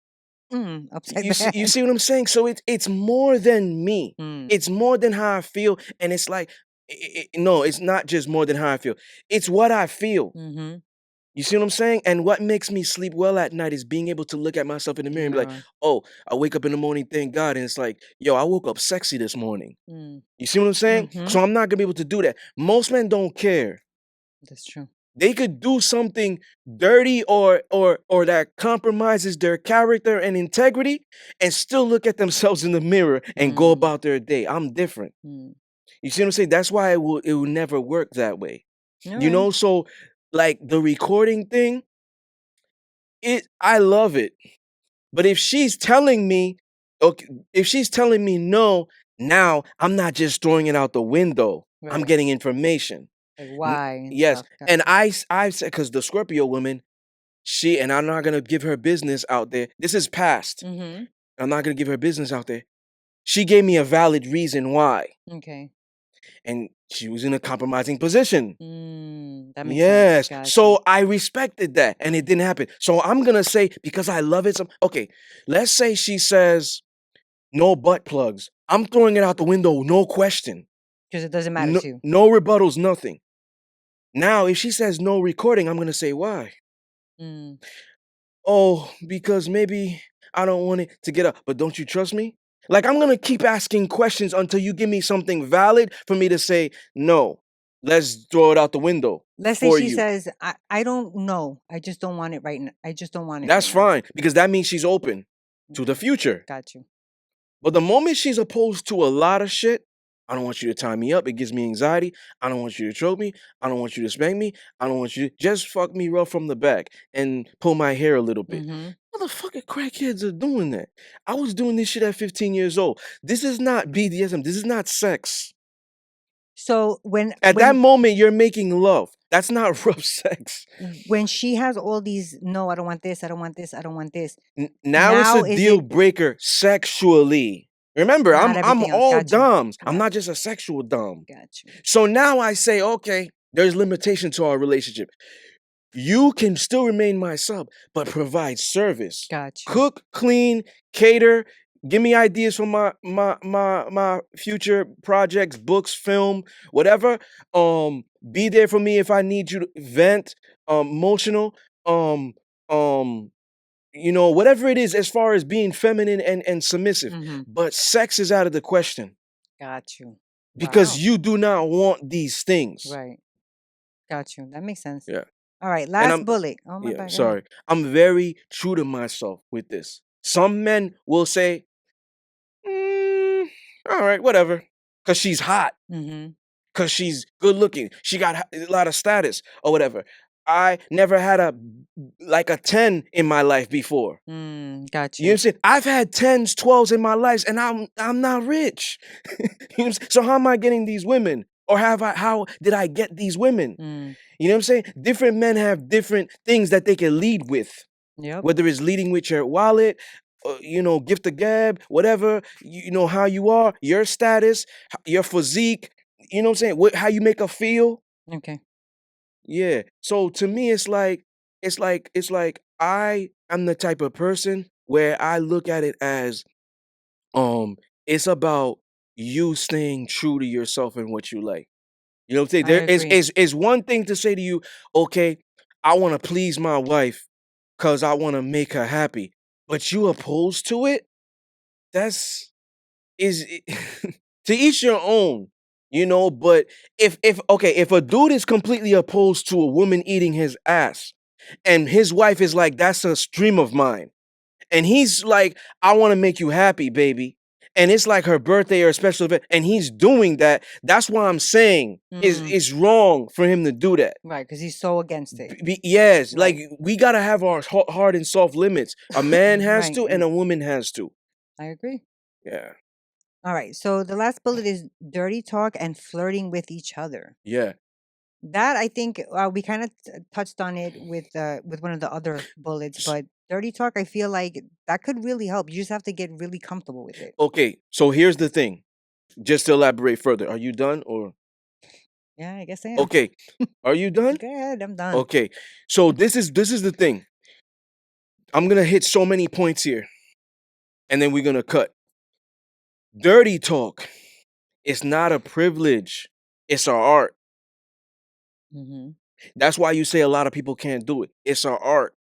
Upside You see what I'm saying? So it's more than me. It's more than how I feel, and it's like. No, it's not just more than how I feel. It's what I feel. You see what I'm saying? And what makes me sleep well at night is being able to look at myself in the mirror and be like, oh, I wake up in the morning, thank God. And it's like, yo, I woke up sexy this morning. You see what I'm saying? So I'm not going to be able to do that. Most men don't care. That's true. They could do something dirty or that compromises their character and integrity and still look at themselves in the mirror and go about their day. I'm different. You see what I'm saying? That's why it will never work that way. You know, so like the recording thing, I love it. But if she's telling me, okay, if she's telling me no, now I'm not just throwing it out the window. Right. I'm getting information. Like why? Yes. And I said, because the Scorpio woman, and I'm not gonna give her business out there. This is past. I'm not gonna give her business out there. She gave me a valid reason why. Okay. And she was in a compromising position. That makes sense. Gotcha. So I respected that and it didn't happen. So I'm going to say, because I love it. Okay, let's say she says no butt plugs. I'm throwing it out the window, no question. Because it doesn't matter to you. No rebuttals, nothing. Now, if she says no recording, I'm going to say why. Oh, because maybe I don't want it to get up. But don't you trust me? Like, I'm gonna keep asking questions until you give me something valid for me to say, no, let's throw it out the window Let's say for she you. says, I don't know. I just don't want it right now. I just don't want it That's right now. fine, because that means she's open to the Okay. future. Got you. But the moment she's opposed to a lot of shit, I don't want you to tie me up. It gives me anxiety. I don't want you to choke me. I don't want you to spank me. I don't want you to just fuck me rough from the back and pull my hair a little bit. Mm-hmm. Motherfucking crackheads are doing that. I was doing this shit at 15 years old. This is not BDSM. This is not sex. So At that moment, you're making love. That's not rough sex. when she has all these, no, I don't want this, I don't want this, I don't want this. Now it's a Now is deal it breaker sexually. Remember, not I'm everything else? all Got you. doms. I'm Got not just a sexual dom. Got you. So now I say, okay, there's limitation to our relationship. You can still remain my sub, but provide service. Got you. Cook, clean, cater. Give me ideas for my future projects, books, film, whatever. Be there for me if I need you to vent, emotional, um, um, whatever it is as far as being feminine and submissive. Mm-hmm. But sex is out of the question Got you. because Wow. you do not want these things. Right. Got you. That makes sense. Yeah. All right. And Last I'm bullet. Oh my yeah, bad. Go ahead. sorry. I'm very true to myself with this. Some men will say, "Mm, all right, whatever, because she's hot, Mm-hmm. because she's good looking, she got a lot of status or whatever. I never had a 10 in my life before. Got You know you. what I'm saying? I've had 10s, 12s in my life, and I'm not rich. You know what I'm saying? So how am I getting these women? Or how did I get these women? You know what I'm saying? Different men have different things that they can lead with. Yep. Whether it's leading with your wallet, gift a gab, whatever, how you are, your status, your physique, you know what I'm saying? How you make her feel. Okay. Yeah. So to me, it's like I am the type of person where I look at it as it's about you staying true to yourself and what you like. You know what I'm saying? I There agree. is one thing to say to you, okay, I want to please my wife because I want to make her happy. But you opposed to it? That's is to each your own, but if a dude is completely opposed to a woman eating his ass and his wife is like, that's a stream of mine, and he's like, I want to make you happy, baby. And it's like her birthday or a special event, and he's doing that. That's why I'm saying it's wrong for him to do that. Right, because he's so against it. Yes, Right. like we gotta have our hard and soft limits. A man has Right, to, and a woman has to. I agree. Yeah, All right. So the last bullet is dirty talk and flirting with each other. yeah. That I think we kind of touched on it with one of the other bullets, S- but dirty talk, I feel like that could really help. You just have to get really comfortable with it. Okay, so here's the thing. Just to elaborate further, are you done or Yeah, I guess I am. okay? Are you done? Go ahead, I'm done. Okay. So this is the thing. I'm gonna hit so many points here, and then we're gonna cut. Dirty talk. It's not a privilege. It's our art. Mm-hmm. That's why you say a lot of people can't do it. It's our art.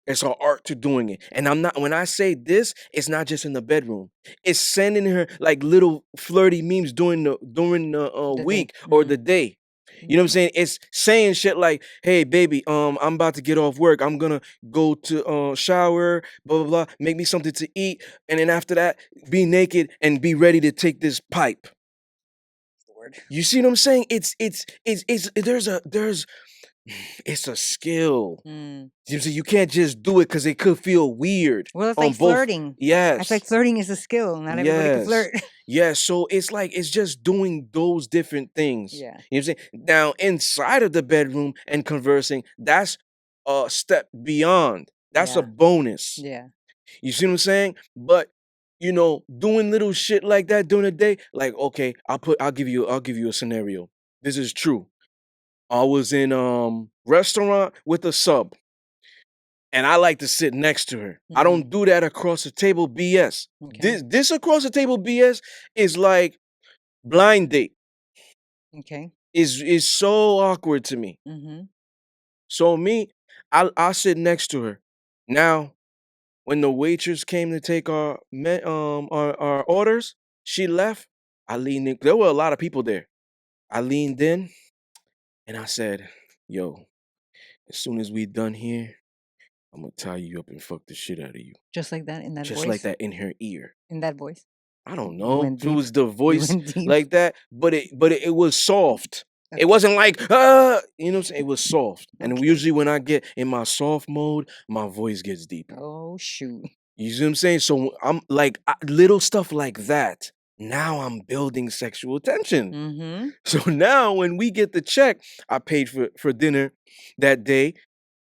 It's our art to doing it. And when I say this, it's not just in the bedroom. It's sending her like little flirty memes during the The day. week or the day. You know what I'm saying? It's saying shit like, "Hey baby, I'm about to get off work. I'm gonna go to shower, blah blah blah, make me something to eat, and then after that, be naked and be ready to take this pipe." Lord. You see what I'm saying? It's there's it's a skill. You can't just do it because it could feel weird. Well, it's on like both. flirting. Yes. It's like flirting is a skill. Not everybody can Yes. flirt. Yes. So it's just doing those different things. Yeah. You know what I'm saying? Now inside of the bedroom and conversing, that's a step beyond. That's a Yeah. bonus. Yeah. You see what I'm saying? But doing little shit like that during the day, like, okay, I'll give you a scenario. This is true. I was in restaurant with a sub, and I like to sit next to her. I don't do that across the table BS. Okay. This across the table BS is like blind date. Okay. Is so awkward to me. Mm-hmm. So me, I'll sit next to her. Now When the waitress came to take our orders, she left. I leaned in. There were a lot of people there. I leaned in and I said, "Yo, as soon as we done here, I'm gonna tie you up and fuck the shit out of you." Just like that in that Just voice. like that in her ear. In that voice. I don't You know went if it deep. was the voice went deep. like that, but it was soft. It wasn't like you know what I'm saying? It was soft. And Okay. usually when I get in my soft mode, my voice gets deep. Oh shoot. You see what I'm saying? So I'm like little stuff like that. Now I'm building sexual tension. Mm-hmm. So now when we get the check, I paid for dinner that day.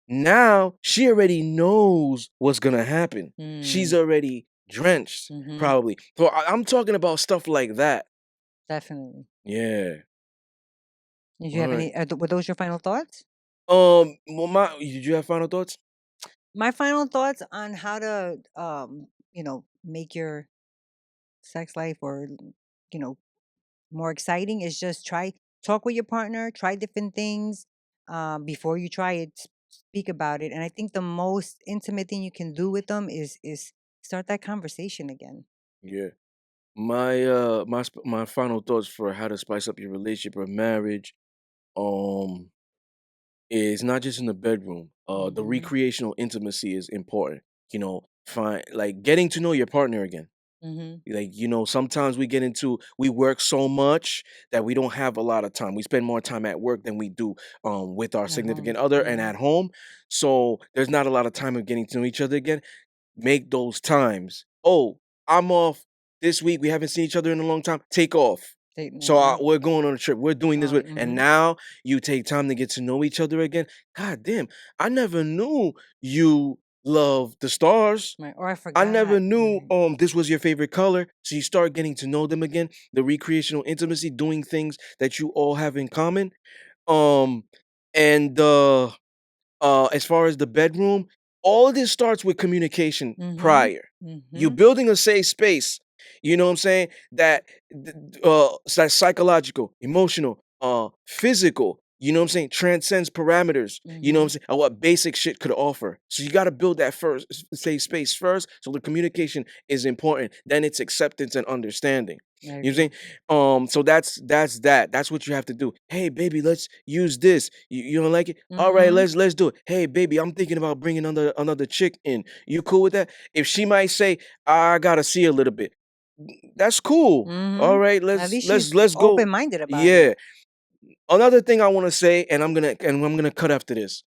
Now she already knows what's gonna happen. She's already drenched, Mhm. probably. So I'm talking about stuff like that. Definitely. Yeah. Did you have Alright. any? Were those your final thoughts? Well, did you have final thoughts? My final thoughts on how to, make your sex life or, more exciting is just talk with your partner, try different things, before you try it, speak about it. And I think the most intimate thing you can do with them is start that conversation again. Yeah. My final thoughts for how to spice up your relationship or marriage, um, is not just in the bedroom. The Mhm. recreational intimacy is important. You know, find like getting to know your partner again. Mhm. Like, sometimes we work so much that we don't have a lot of time. We spend more time at work than we do with our At significant home. other and Mhm. at home. So there's not a lot of time of getting to know each other again. Make those times. Oh, I'm off this week. We haven't seen each other in a long time. Take off. So Mhm. we're going on a trip. We're doing this, and Mhm. now you take time to get to know each other again. God damn, I never knew you love the stars. Right. Or I I forgot. never knew Right. this was your favorite color. So you start getting to know them again. The recreational intimacy, doing things that you all have in common. Um, and as far as the bedroom, all of this starts with communication Mhm. prior. You Mhm. building a safe space, you know what I'm saying? That's psychological, emotional, physical, you know what I'm saying? Transcends parameters, you know what I'm Mhm. saying? Of what basic shit could offer. So you got to build that first safe space first. So the communication is important. Then it's acceptance and understanding. I You know what I'm agree. saying? So that's that. That's what you have to do. Hey, baby, let's use this. You don't like it? All right, Mhm. let's do it. Hey, baby, I'm thinking about bringing another chick in. You cool with that? If she might say, I gotta see a little bit, that's cool. All Mhm. right, At least let's go. open minded about it. Yeah. Another thing I want to say, and I'm gonna cut after this.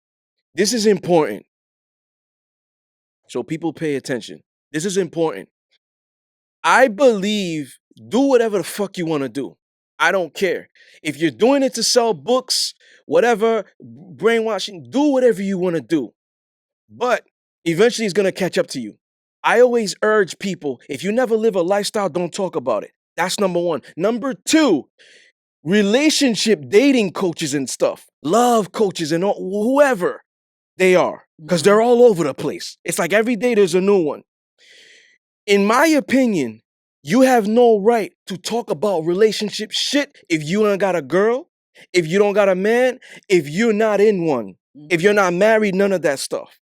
This is important, so people pay attention. This is important. I believe do whatever the fuck you want to do. I don't care. If you're doing it to sell books, whatever, brainwashing, do whatever you want to do. But eventually it's going to catch up to you. I always urge people, if you never live a lifestyle, don't talk about it. That's number one. Number two, relationship dating coaches and stuff, love coaches and whoever they are, because they're Mhm. all over the place. It's like every day there's a new one. In my opinion, you have no right to talk about relationship shit if you ain't got a girl, if you don't got a man, if you're not in one, if you're Mhm. not married, none of that stuff.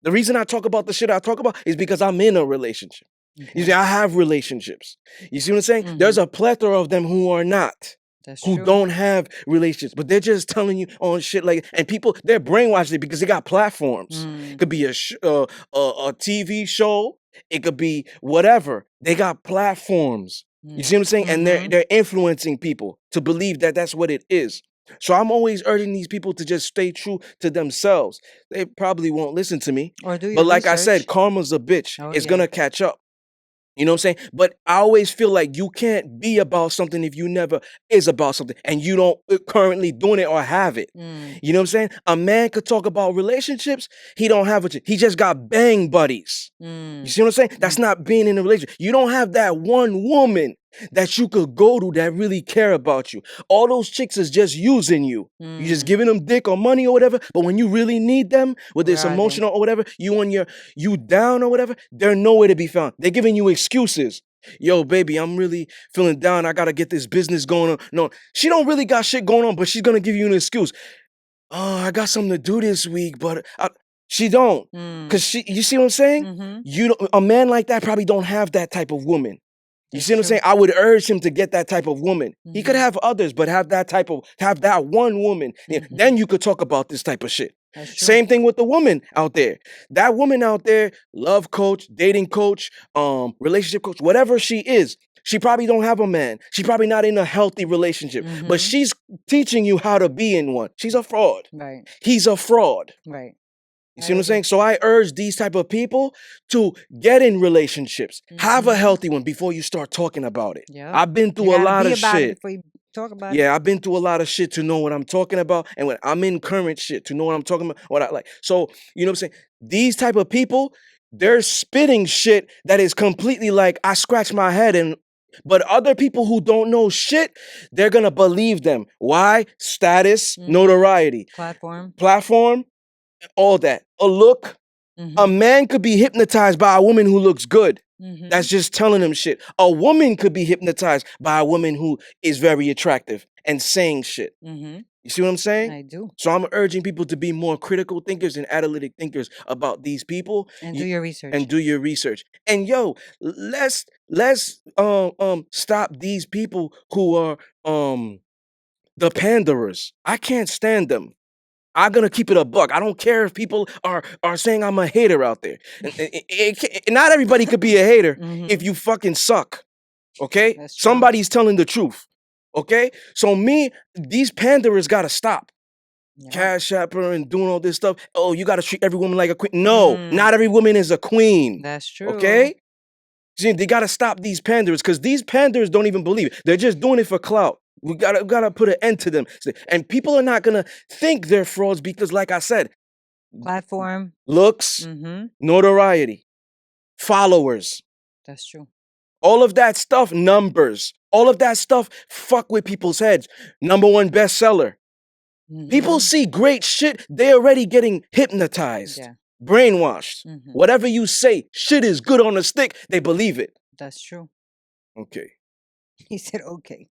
The reason I talk about the shit I talk about is because I'm in a relationship. You see, Okay. I have relationships. You see what I'm saying? There's Mhm. a plethora of them who are not, That's who true. don't have relationships, but they're just telling you on shit like, and people they're brainwashed it because they got platforms. It Mm. could be a TV show. It could be whatever. They got platforms. You see what I'm saying? And they're Mhm. they're influencing people to believe that that's what it is. So I'm always urging these people to just stay true to themselves. They probably won't listen to me, Or do but your like I said, research. karma's a bitch. Oh It's yeah. gonna catch up. You know what I'm saying? But I always feel like you can't be about something if you never is about something and you don't currently doing it or have it. Mm. You know what I'm saying? A man could talk about relationships. He don't have it. He just got bang buddies. You Mm. see what I'm saying? That's Mm. not being in a relationship. You don't have that one woman that you could go to that really care about you. All those chicks is just using you. You just Mm. giving them dick or money or whatever. But when you really need them, whether Where it's are they? emotional or whatever, you down or whatever, they're nowhere to be found. They're giving you excuses. Yo, baby, I'm really feeling down. I gotta get this business going on. No, she don't really got shit going on, but she's gonna give you an excuse. Oh, I got something to do this week, but She don't. Mm. Cause you see what I'm saying? Mm-hmm. A man like that probably don't have that type of woman. You That's see what I'm true. saying? I would urge him to get that type of woman. He could Mhm. have others, but have that one woman. Yeah, Mhm. then you could talk about this type of shit. That's true. Same thing with the woman out there. That woman out there, love coach, dating coach, relationship coach, whatever she is, she probably don't have a man. She probably not in a healthy relationship, but Mhm. she's teaching you how to be in one. She's a fraud. Right. He's a fraud. Right. You I see what I'm agree. saying? So I urge these type of people to get in relationships. Have a Mhm. healthy one before you start talking about it. Yeah. I've been You through a gotta lot be of about it shit. before you talk about it. Yeah, I've been through a lot of shit to know what I'm talking about. And when I'm in current shit to know what I'm talking about, what I like. So, you know what I'm saying? These type of people, they're spitting shit that is completely like, I scratch my head and but other people who don't know shit, they're gonna believe them. Why? Status, Mhm. notoriety, Platform. all that. A look. A Mhm. man could be hypnotized by a woman who looks good. That's Mhm. just telling him shit. A woman could be hypnotized by a woman who is very attractive and saying shit. Mhm. You see what I'm saying? I do. So I'm urging people to be more critical thinkers and analytic thinkers about these people And do your research. and do your research. And yo, let's stop these people who are the panderers. I can't stand them. I'm gonna keep it a buck. I don't care if people are saying I'm a hater out there. Not everybody could be a hater if Mhm. you fucking suck. Okay? That's true. Somebody's telling the truth. Okay? So these panderers gotta stop. Yeah. Cashapp and doing all this stuff. Oh, you gotta treat every woman like a queen. No, not every woman is a queen. That's true. Okay? See, they gotta stop these panderers because these panderers don't even believe it. They're just doing it for clout. We gotta put an end to them. And people are not gonna think they're frauds because, like I said, Platform. looks, Mhm. notoriety, followers, That's true. all of that stuff, numbers, all of that stuff fuck with people's heads. #1 bestseller. People Mhm. see great shit, they already getting hypnotized, Yeah. brainwashed. Mhm. Whatever you say, shit is good on a stick, they believe it. That's true. Okay. He said okay.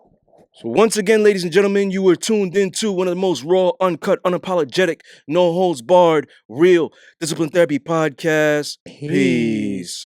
So once again, ladies and gentlemen, you were tuned into one of the most raw, uncut, unapologetic, no holds barred, real discipline therapy podcasts. Peace. Peace.